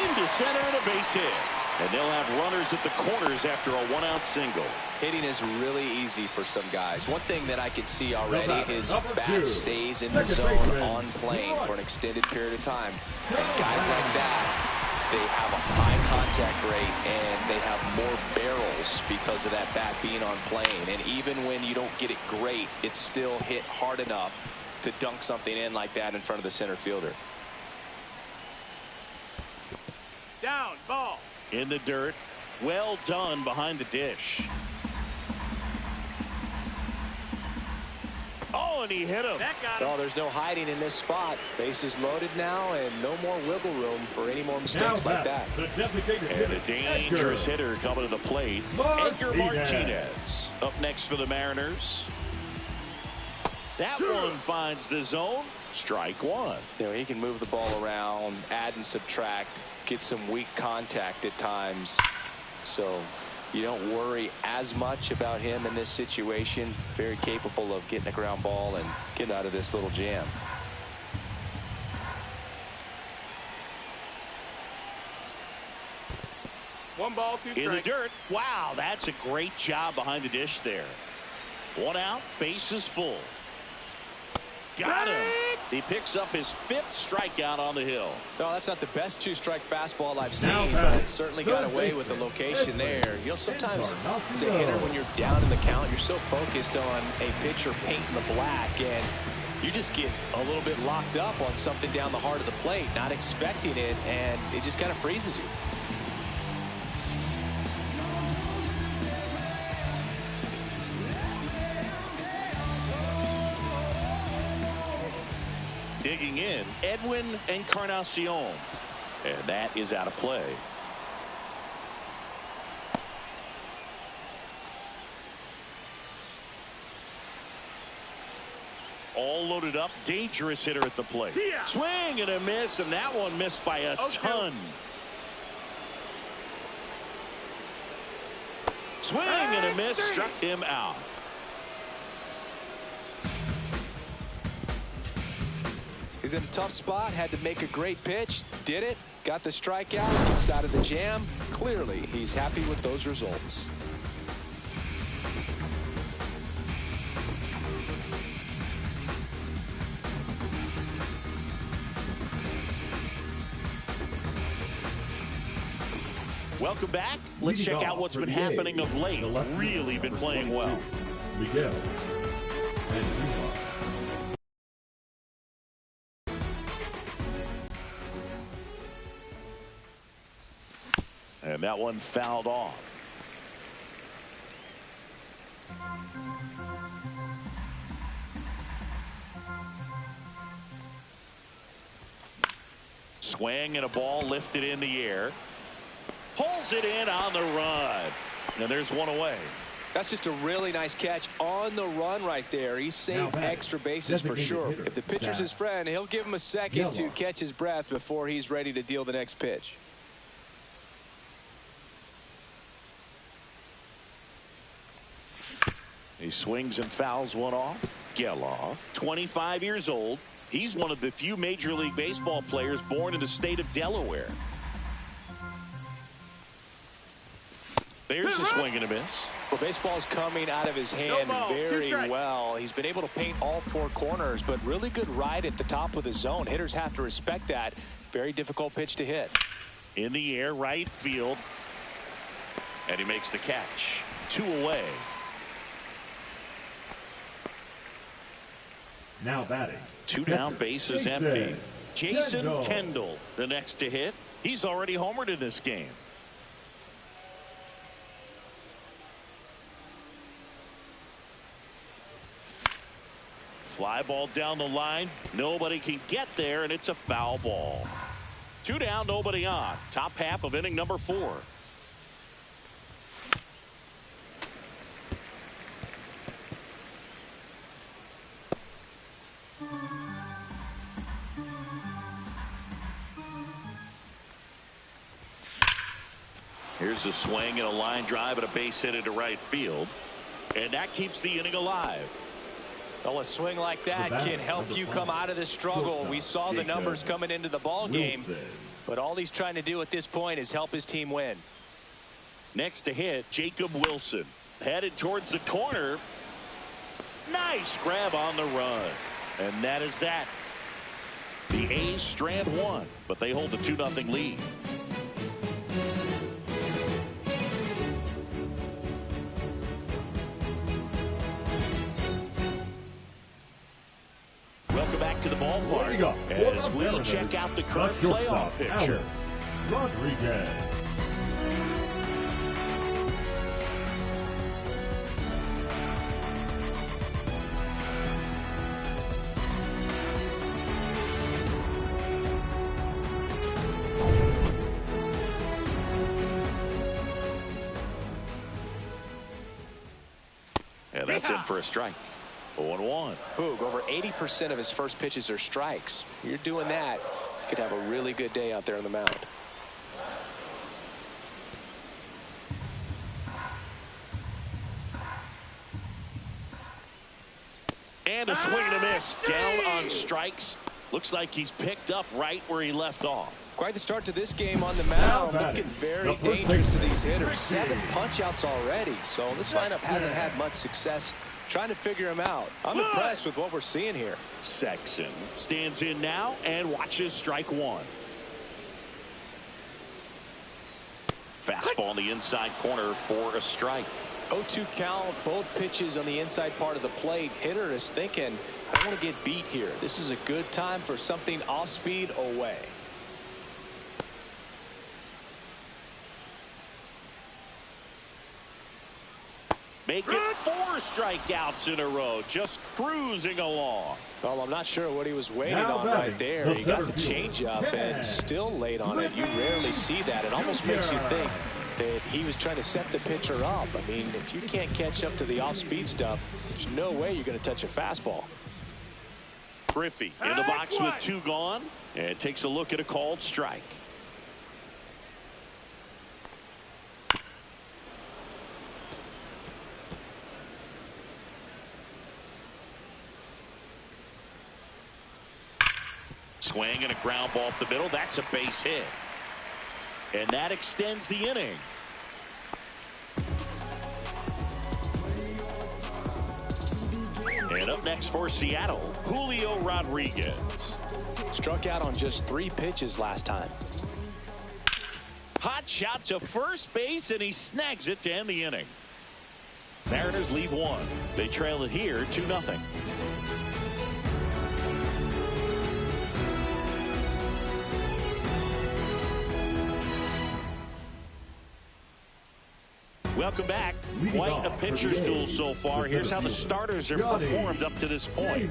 Into center and a base hit. And they'll have runners at the corners after a 1-out single.
Hitting is really easy for some guys. One thing that I can see already, his bat stays in the zone on plane for an extended period of time. And guys like that, they have a high contact rate and they have more barrels because of that bat being on plane. And even when you don't get it great, it's still hit hard enough to dunk something in like that in front of the center fielder.
Down, ball.
In the dirt. Well done behind the dish. Oh, and he hit him.
Oh, there's no hiding in this spot. Bases loaded now and no more wiggle room for any more mistakes like that.
And a dangerous hitter coming to the plate. Edgar Martinez up next for the Mariners. That one finds the zone. Strike 1.
You know, he can move the ball around, add and subtract, get some weak contact at times. So you don't worry as much about him in this situation. Very capable of getting a ground ball and getting out of this little jam.
One ball, 2 strikes.
In the dirt. Wow, that's a great job behind the dish there. 1 out, bases full. Got him. He picks up his 5th strikeout on the hill.
No, that's not the best 2-strike fastball I've seen, but it certainly got away with the location there. You know, sometimes as a hitter, when you're down in the count, you're so focused on a pitcher painting the black, and you just get a little bit locked up on something down the heart of the plate, not expecting it, and it just kind of freezes you.
Digging in, Edwin Encarnacion. And that is out of play. All loaded up, dangerous hitter at the plate. Swing and a miss, and that one missed by a ton. Swing and a miss, struck him out.
He's in a tough spot, had to make a great pitch, did it, got the strikeout, gets out of the jam. Clearly, he's happy with those results.
Welcome back. Let's check out what's been happening of late. Really been playing well.
Miguel and
And that one fouled off. Swing and a ball lifted in the air. Pulls it in on the run. And there's 1 away.
That's just a really nice catch on the run right there. He saved extra bases for sure. If the pitcher's his friend, he'll give him a second to catch his breath before he's ready to deal the next pitch.
He swings and fouls one off. Gelof, 25 years old. He's one of the few Major League Baseball players born in the state of Delaware. There's a swing and a miss.
Well, baseball's coming out of his hand very well. He's been able to paint all four corners, but really good ride at the top of the zone. Hitters have to respect that. Very difficult pitch to hit.
In the air, right field. And he makes the catch. 2 away.
Now batting.
2 down, bases empty. Jason Kendall, the next to hit. He's already homered in this game. Fly ball down the line. Nobody can get there, and it's a foul ball. 2 down, nobody on. Top half of inning number 4. Here's a swing and a line drive and a base hit into right field. And that keeps the inning alive.
Well, a swing like that can help you come out of this struggle. We saw the numbers coming into the ball game, but all he's trying to do at this point is help his team win.
Next to hit, Jacob Wilson. Headed towards the corner. Nice grab on the run. And that is that. The A's strand 1, but they hold a 2-0 lead. Welcome back to the ballpark as we check out the current playoff picture.
Rodriguez.
And that's in for a strike. 0-1.
Boog, over 80% of his first pitches are strikes. You're doing that, you could have a really good day out there on the mound.
And a swing and a miss. Down on strikes. Looks like he's picked up right where he left off.
Quite the start to this game on the mound. Looking very dangerous to these hitters. 7 punch-outs already. So this lineup hasn't had much success trying to figure him out. I'm impressed with what we're seeing here.
Sexton stands in now and watches strike 1. Fastball in the inside corner for a strike.
0-2 count, both pitches on the inside part of the plate. Hitter is thinking, I want to get beat here. This is a good time for something off speed away.
Make it 4 strikeouts in a row, just cruising along.
Well, I'm not sure what he was waiting on right there. He got the changeup and still late on it. You rarely see that. It almost makes you think that he was trying to set the pitcher up. I mean, if you can't catch up to the off-speed stuff, there's no way you're going to touch a fastball.
Griffey in the box with 2 gone and takes a look at a called strike. Swing and a ground ball up the middle. That's a base hit. And that extends the inning. And up next for Seattle, Julio Rodriguez.
Struck out on just 3 pitches last time.
Hot shot to first base, and he snags it to end the inning. Mariners leave 1. They trail it here 2-0. Welcome back. Quite a pitcher's duel so far. Here's how the starters have performed up to this point.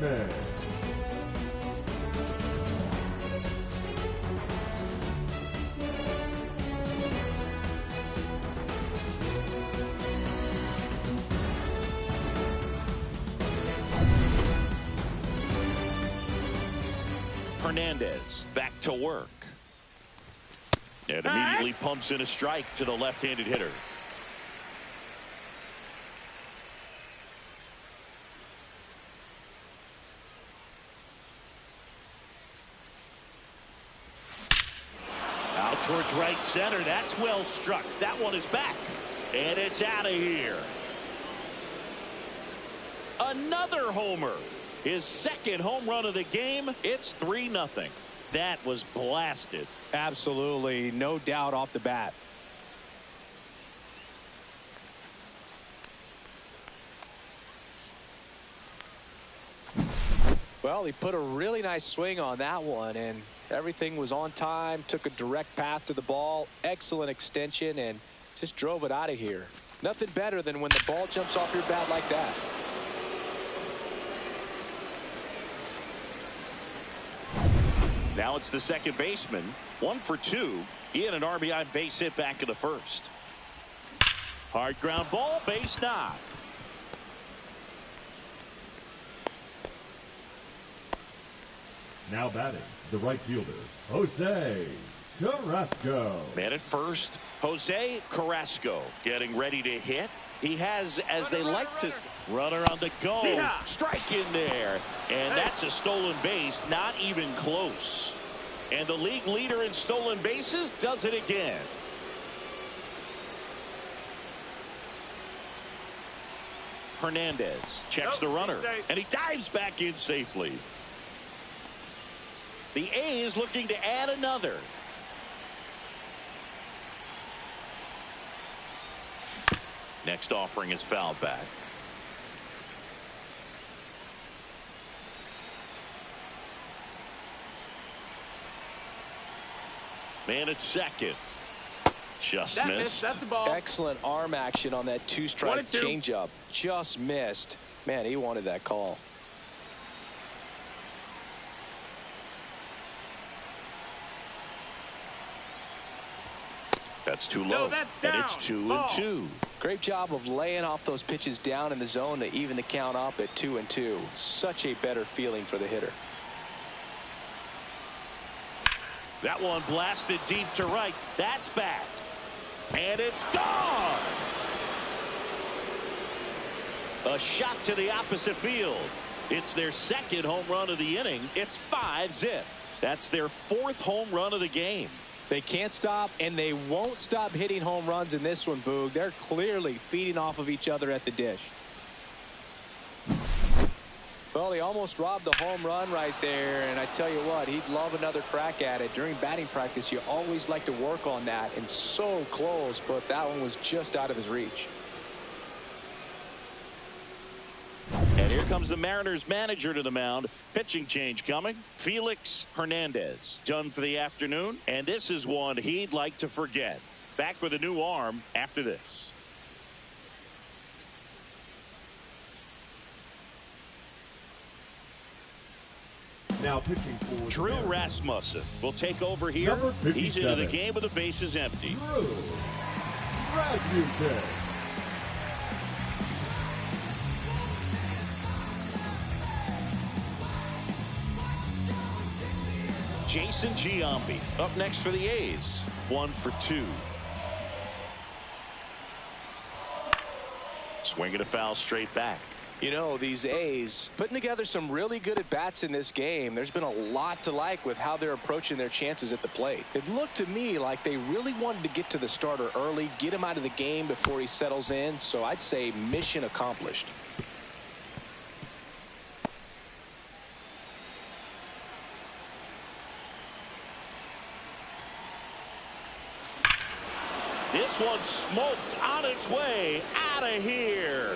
Hernandez back to work. And immediately pumps in a strike to the left-handed hitter. Out towards right center. That's well struck. That one is back. And it's out of here. Another homer. His second home run of the game. It's 3-0. That was blasted.
Absolutely. No doubt off the bat. Well, he put a really nice swing on that one, and everything was on time. Took a direct path to the ball. Excellent extension, and just drove it out of here. Nothing better than when the ball jumps off your bat like that.
Now it's the second baseman. 1 for 2. He had an RBI base hit back in the first. Hard ground ball, base knock.
Now batting, the right fielder, Jose Carrasco.
Man at first, Jose Carrasco getting ready to hit. He has, as they like to, runner on the go.
Yeah.
Strike in there. And that's a stolen base, not even close. And the league leader in stolen bases does it again. Hernandez checks the runner, and he dives back in safely. The A's looking to add another. Next offering is fouled back. Man at second. Just missed.
That's the ball.
Excellent arm action on that two-strike changeup. Just missed. Man, he wanted that call.
That's too low.
No, that's down.
And it's 2
Ball.
and 2.
Great job of laying off those pitches down in the zone to even the count up at 2 and 2. Such a better feeling for the hitter.
That one blasted deep to right. That's back. And it's gone. A shot to the opposite field. It's their second home run of the inning. It's 5-zip. That's their 4th home run of the game.
They can't stop, and they won't stop hitting home runs in this one, Boog. They're clearly feeding off of each other at the dish. Well, he almost robbed the home run right there, and I tell you what, he'd love another crack at it. During batting practice, you always like to work on that, and so close, but that one was just out of his reach.
And here comes the Mariners manager to the mound. Pitching change coming. Felix Hernandez done for the afternoon. And this is one he'd like to forget. Back with a new arm after this.
Now pitching for
Drew Rasmussen will take over here.
Number 57.
He's into the game with the bases empty.
Drew Rasmussen.
Jason Giambi up next for the A's. 1 for 2. Swinging a foul straight back.
You know, these A's putting together some really good at-bats in this game. There's been a lot to like with how they're approaching their chances at the plate. It looked to me like they really wanted to get to the starter early, get him out of the game before he settles in. So I'd say mission accomplished.
This one smoked on its way out of here.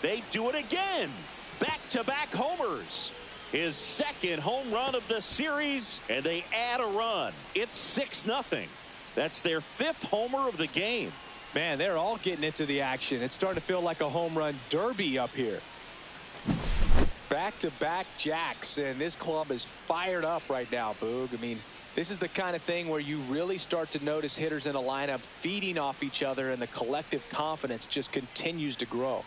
They do it again. Back-to-back homers. His second home run of the series, and they add a run. It's 6-0. That's their 5th homer of the game.
Man, they're all getting into the action. It's starting to feel like a home run derby up here. Back-to-back jacks, and this club is fired up right now, Boog. I mean, this is the kind of thing where you really start to notice hitters in a lineup feeding off each other, and the collective confidence just continues to grow.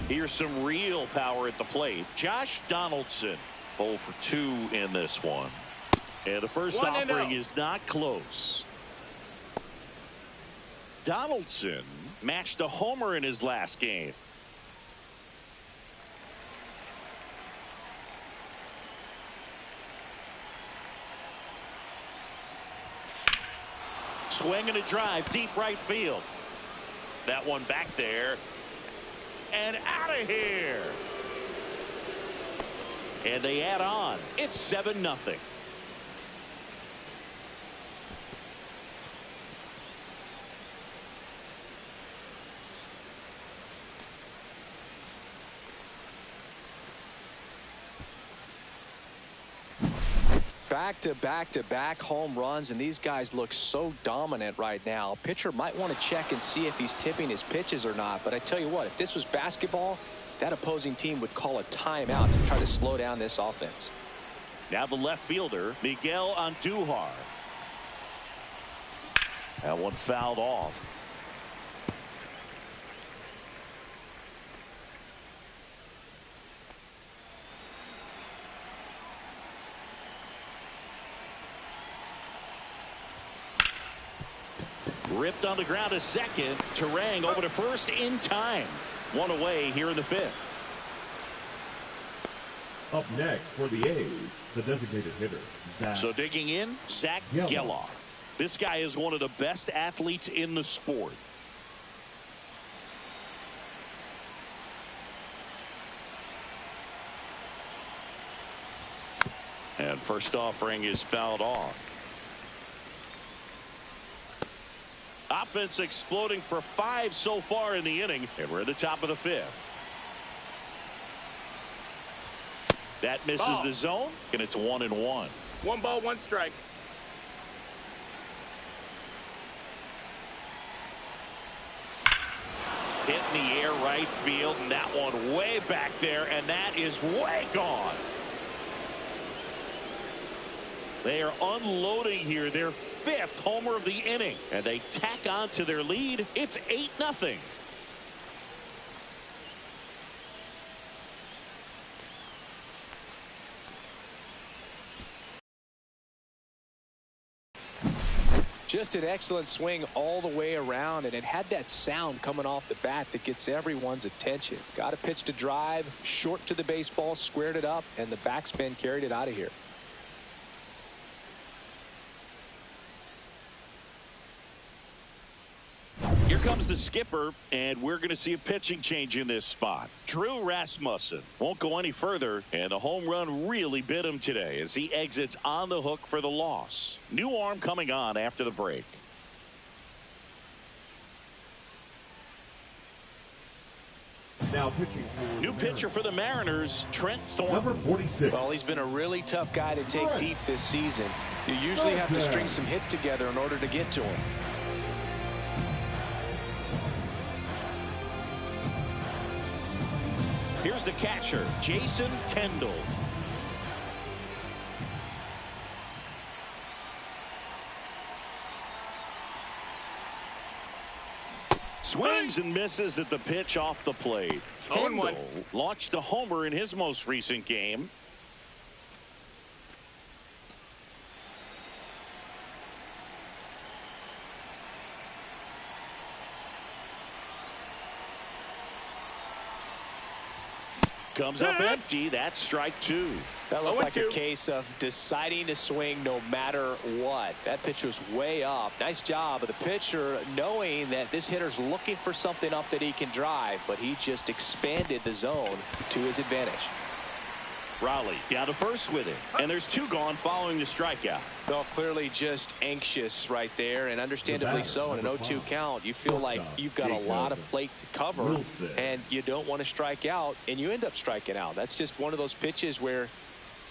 Here's some real power at the plate. Josh Donaldson, 0 for 2 in this one. And the first offering is not close. Donaldson matched a homer in his last game. Swing and a drive, deep right field. That one back there. And out of here. And they add on. It's 7-0.
Back-to-back home runs, and these guys look so dominant right now. Pitcher might want to check and see if he's tipping his pitches or not, but I tell you what, if this was basketball, that opposing team would call a timeout to try to slow down this offense.
Now the left fielder, Miguel Andujar. That one fouled off. Ripped on the ground to second. Turang over to first in time. One away here in the 5th.
Up next for the A's, the designated hitter, Zach.
So digging in, Zach Gelof. This guy is one of the best athletes in the sport. And first offering is fouled off. Offense exploding for 5 so far in the inning, and we're at the top of the 5th. That misses the zone, and it's 1-1.
1 ball, 1 strike.
Hit in the air right field, and that one way back there, and that is way gone. They are unloading here, their 5th homer of the inning, and they tack on to their lead. It's 8-0.
Just an excellent swing all the way around, and it had that sound coming off the bat that gets everyone's attention. Got a pitch to drive, short to the baseball, squared it up, and the backspin carried it out of here.
Here comes the skipper, and we're going to see a pitching change in this spot. Drew Rasmussen won't go any further, and the home run really bit him today as he exits on the hook for the loss. New arm coming on after the break.
Now pitching for
New pitcher for the Mariners, Trent Thornton.
number 46.
Well, he's been a really tough guy to take deep this season. You usually have to string some hits together in order to get to him.
Here's the catcher, Jason Kendall. Swings and misses at the pitch off the plate.
0-1.
Kendall launched a homer in his most recent game. Comes up empty. That's strike 2.
That looked like a case of deciding to swing no matter what. That pitch was way up. Nice job of the pitcher knowing that this hitter's looking for something up that he can drive, but he just expanded the zone to his advantage.
Raleigh down to first with it, and there's 2 gone following the strikeout.
Well, clearly just anxious right there, and understandably so. In an 0-2 count, you feel like you've got a lot of plate to cover, and you don't want to strike out, and you end up striking out. That's just one of those pitches where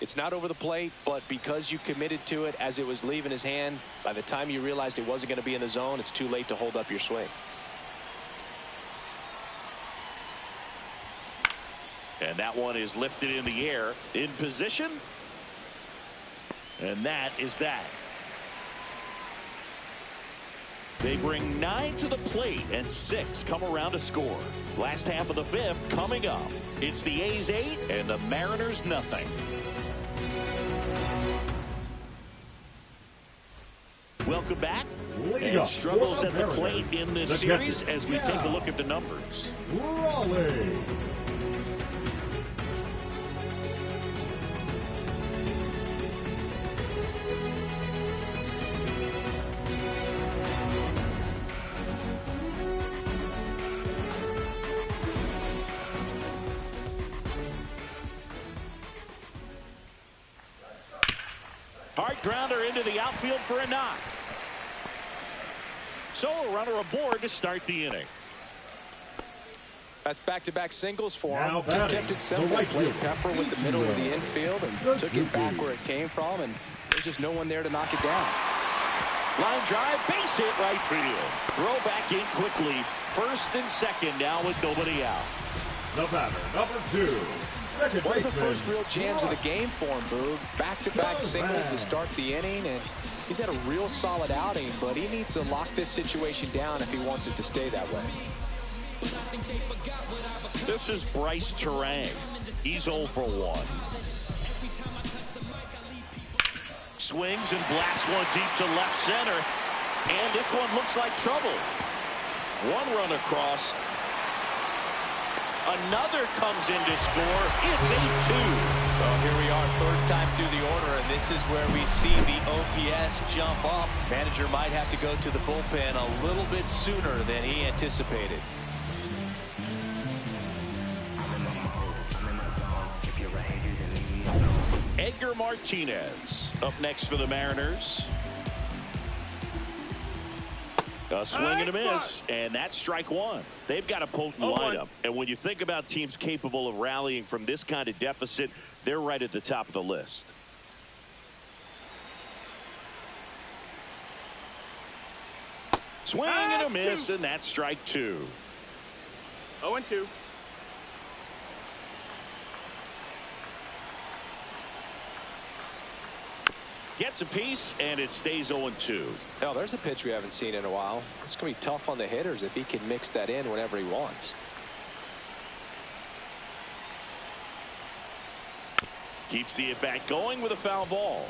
it's not over the plate, but because you committed to it as it was leaving his hand, by the time you realized it wasn't going to be in the zone, it's too late to hold up your swing.
And that one is lifted in the air, in position. And that is that. They bring 9 to the plate, and 6 come around to score. Last half of the 5th coming up. It's the A's 8 and the Mariners nothing. Welcome back. And struggles at the plate in this series as we take a look at the numbers.
Raleigh.
Hard grounder into the outfield for a knock. So a runner aboard to start the inning.
That's back-to-back singles for him.
Now
Just kept it simple.
right
Played
fielder,
Pepper with the middle of the infield and took it back where it came from, and there's just no one there to knock it down.
Line drive, base hit right field. Throw back in quickly. First and second now with nobody out.
The batter, number 2. Second
One of the
baseman,
first real jams of the game for him, Boog. Back-to-back singles to start the inning, and he's had a real solid outing, but he needs to lock this situation down if he wants it to stay that way.
This is Bryce Turang. He's 0 for 1. Swings and blasts one deep to left center. And this one looks like trouble. One run across. Another comes in to score. It's 8-2.
Well, here we are, third time through the order, and this is where we see the OPS jump up. Manager might have to go to the bullpen a little bit sooner than he anticipated.
Edgar Martinez up next for the Mariners. A swing and a miss, and that's strike one. They've got a potent lineup, and when you think about teams capable of rallying from this kind of deficit, they're right at the top of the list. Swing and a miss, and that's strike two.
0-2.
Gets a piece, and it stays 0-2.
Now, there's a pitch we haven't seen in a while. It's going to be tough on the hitters if he can mix that in whenever he wants.
Keeps the at-bat going with a foul ball.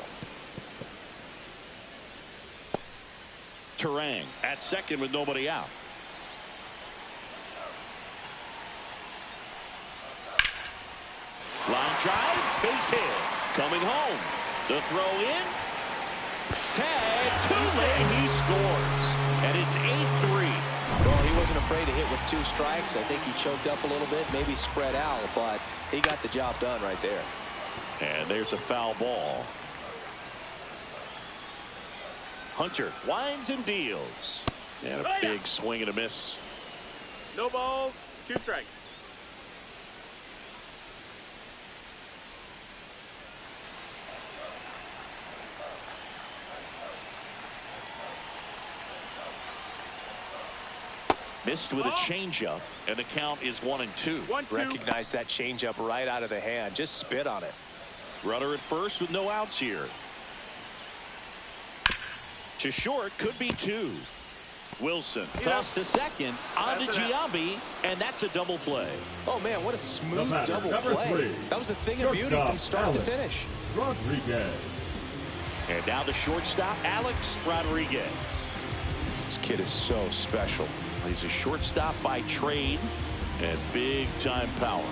Turang at second with nobody out. Line drive, base hit. Coming home. The throw in. Tag, too late, he scores. And it's 8-3.
Well, he wasn't afraid to hit with 2 strikes. I think he choked up a little bit, maybe spread out, but he got the job done right there.
And there's a foul ball. Hunter winds and deals. And a big swing and a miss.
No balls, 2 strikes.
Missed with a changeup, and the count is 1-2.
1-2.
Recognize that changeup right out of the hand. Just spit on it.
Runner at first with no outs here. To short, could be 2. Wilson tossed to second, on to Giambi, and that's a double play.
Oh, man, what a smooth
batter,
double
number
play.
3.
That was a thing of beauty from start to finish.
Rodriguez.
And now the shortstop, Alex Rodriguez.
This kid is so special.
He's a shortstop by trade and big-time power.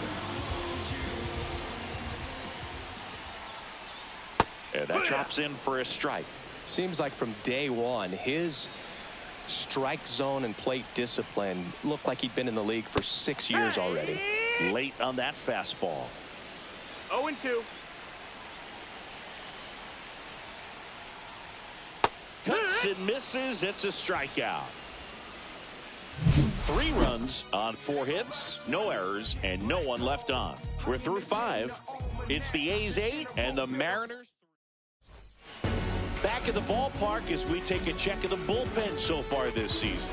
And that drops in for a strike.
Seems like from day one, his strike zone and plate discipline looked like he'd been in the league for 6 years already.
Late on that fastball.
0-2.
Cuts and misses. It's a strikeout. 3 runs on 4 hits, no errors, and no one left on. We're through 5. It's the A's 8 and the Mariners 3. Back at the ballpark as we take a check of the bullpen so far this season.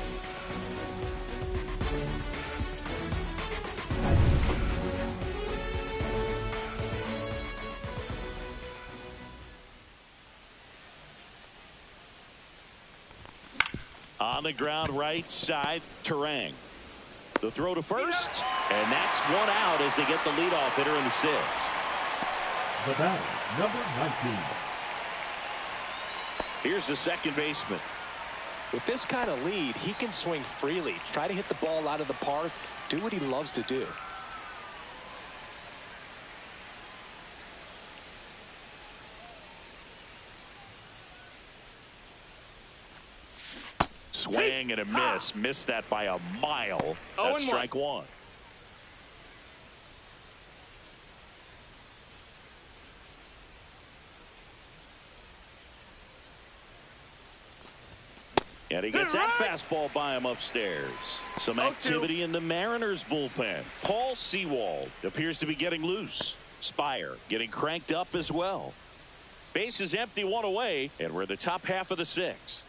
On the ground right side, Turang. The throw to first, and that's 1 out as they get the leadoff hitter in the 6th.
The batter, number 19.
Here's the second baseman.
With this kind of lead, he can swing freely, try to hit the ball out of the park, do what he loves to do.
Swing and a miss. Missed that by a mile. That's strike one. And he gets that fastball by him upstairs. Some activity in the Mariners bullpen. Paul Sewald appears to be getting loose. Spire getting cranked up as well. Base is empty, one away, and we're in the top half of the sixth.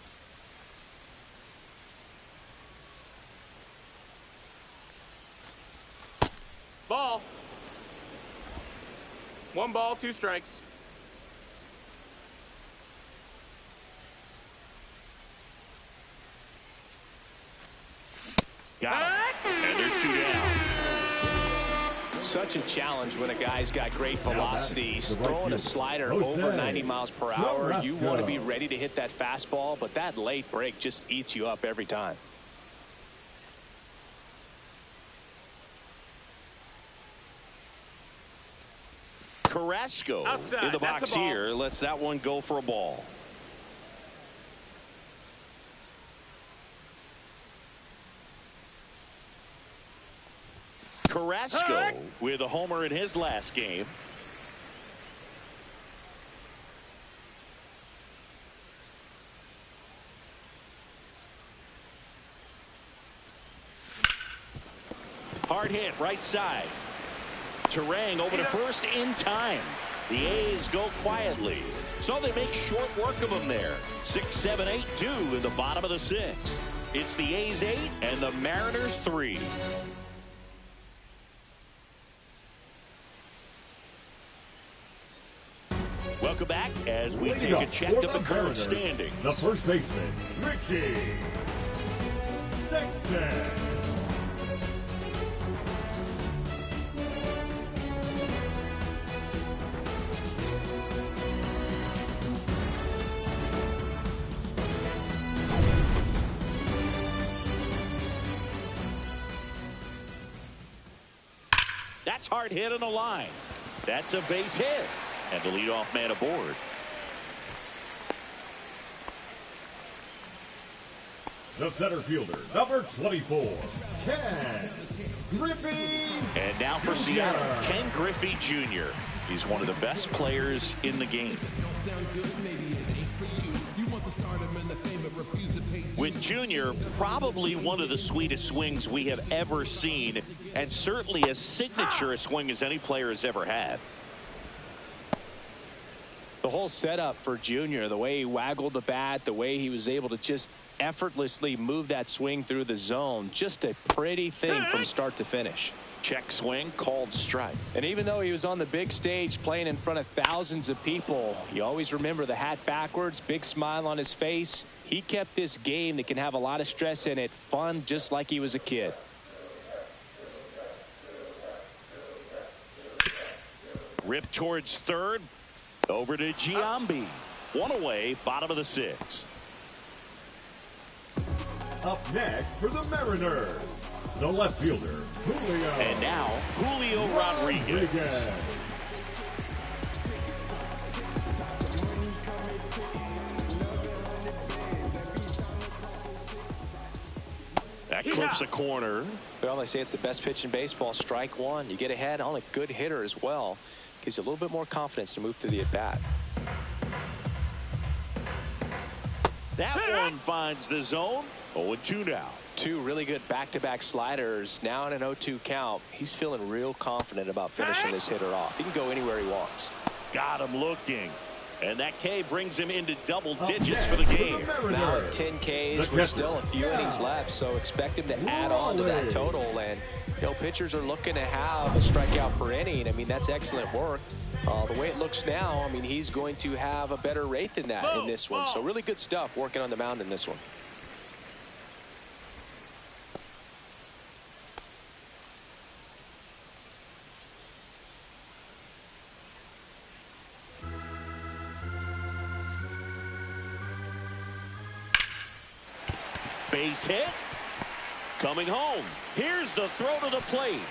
Ball. 1 ball, 2 strikes.
Got him. And there's 2 down.
Such a challenge when a guy's got great velocity. He's throwing a slider over 90 miles per hour. You want to be ready to hit that fastball, but that late break just eats you up every time.
Carrasco in the box here lets that one go for a ball. Carrasco with a homer in his last game. Hard hit right side. Turang over to first in time. The A's go quietly, so they make short work of them there. 6, 7, 8, 2 in the bottom of the sixth. It's the A's 8 and the Mariners 3. Welcome back as we take a check of the current standings.
The first baseman, Ricky Sexton.
That's hard hit on the line. That's a base hit. And the leadoff man aboard.
The center fielder, number 24, Ken Griffey.
And now for Seattle, Ken Griffey Jr. He's one of the best players in the game. With Junior, probably one of the sweetest swings we have ever seen, and certainly as signature a swing as any player has ever had.
The whole setup for Junior, the way he waggled the bat, the way he was able to just effortlessly move that swing through the zone, just a pretty thing from start to finish.
Check swing, called strike.
And even though he was on the big stage playing in front of thousands of people, you always remember the hat backwards, big smile on his face. He kept this game that can have a lot of stress in it fun, just like he was a kid.
Rip towards third. Over to Giambi. One away, bottom of the sixth.
Up next for the Mariners, the left fielder, Julio.
And now, Julio Rodriguez. That clips a corner.
Well, they say it's the best pitch in baseball. Strike one. You get ahead on a good hitter as well. Gives you a little bit more confidence to move through the at-bat.
That one finds the zone. 0-2 now.
2 really good back-to-back sliders. Now in an 0-2 count. He's feeling real confident about finishing this hitter off. He can go anywhere he wants.
Got him looking. And that K brings him into double digits for the game.
Now at 10 Ks with still a few innings left, so expect him to add on to that total. And you know, pitchers are looking to have a strikeout per inning. I mean, that's excellent work. The way it looks now, I mean, he's going to have a better rate than that in this one. So really good stuff working on the mound in this one.
base hit. Coming home. Here's the throw to the plate.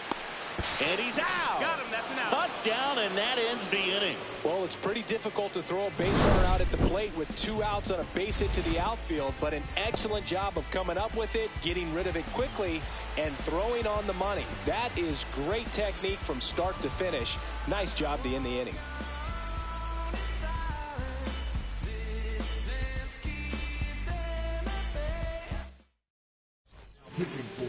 And he's out.
Got him. That's an out.
Cut down, and that ends the inning.
Well, it's pretty difficult to throw a base runner out at the plate with 2 outs on a base hit to the outfield, but an excellent job of coming up with it, getting rid of it quickly, and throwing on the money. That is great technique from start to finish. Nice job to end the inning.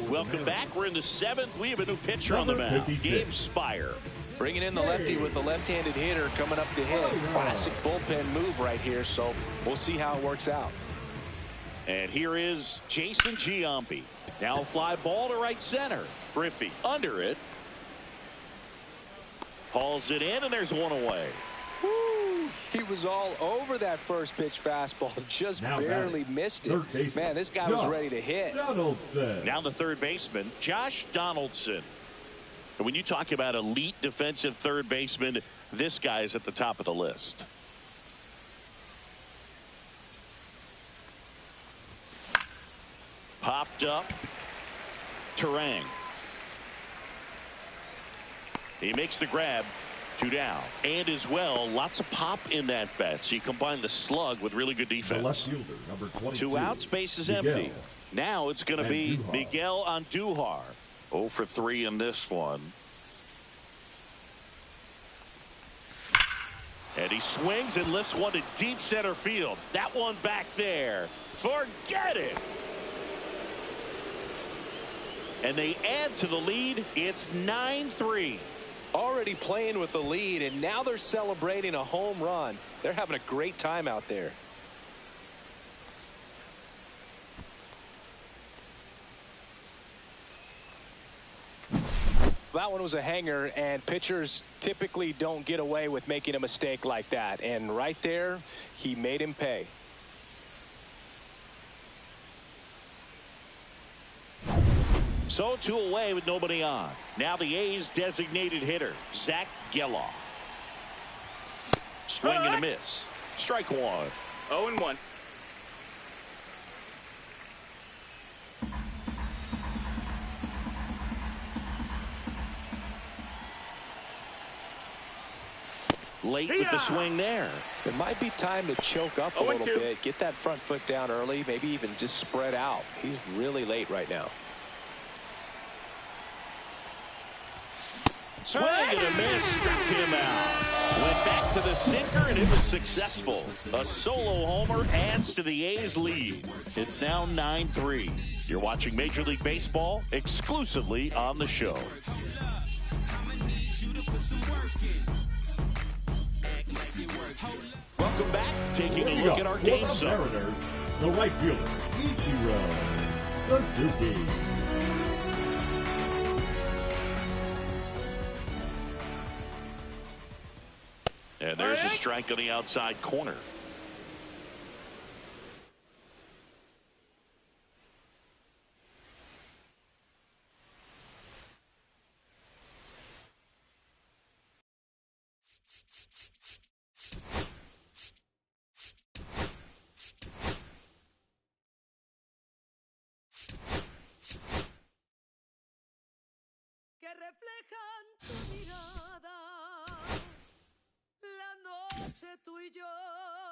Welcome back. We're in the 7th. We have a new pitcher on the mound. Gabe Spire.
Bringing in the lefty with the left-handed hitter coming up to hit. Classic bullpen move right here, so we'll see how it works out.
And here is Jason Giambi. Now fly ball to right center. Griffey under it. Hauls it in, and there's one away.
Woo, he was all over that first pitch fastball. Just
now
barely missed it. Man, this guy was ready to hit.
Donaldson.
Now the third baseman, Josh Donaldson. And when you talk about elite defensive third baseman, this guy is at the top of the list. Popped up. Terang. He makes the grab. 2 down. And as well, lots of pop in that bat. So you combine the slug with really good defense.
The left fielder, number 22.
2 outs, base is
Miguel.
empty. Now it's going to be
Andujar.
Miguel Andujar. 0 for 3 in this one. And he swings and lifts one to deep center field. That one back there. Forget it. And they add to the lead. It's 9-3.
Already playing with the lead, and now they're celebrating a home run. They're having a great time out there. That one was a hanger, and pitchers typically don't get away with making a mistake like that. And right there, he made him pay.
So 2 away with nobody on. Now the A's designated hitter, Zach Geloff. Swing and a miss. Strike 1.
0-1.
Late with the swing there.
It might be time to choke up a little
0-2.
bit. Get that front foot down early. Maybe even just spread out. He's really late right now.
Swing and a miss. Struck him out. Went back to the sinker, and it was successful. A solo homer adds to the A's lead. It's now 9-3. You're watching Major League Baseball exclusively on the show. Welcome back. Taking a look at our game summary.
Mariners, the right fielder, Ichiro Suzuki.
And there's a strike on the outside corner.
Que reflejan tu mirada, la noche tú y yo.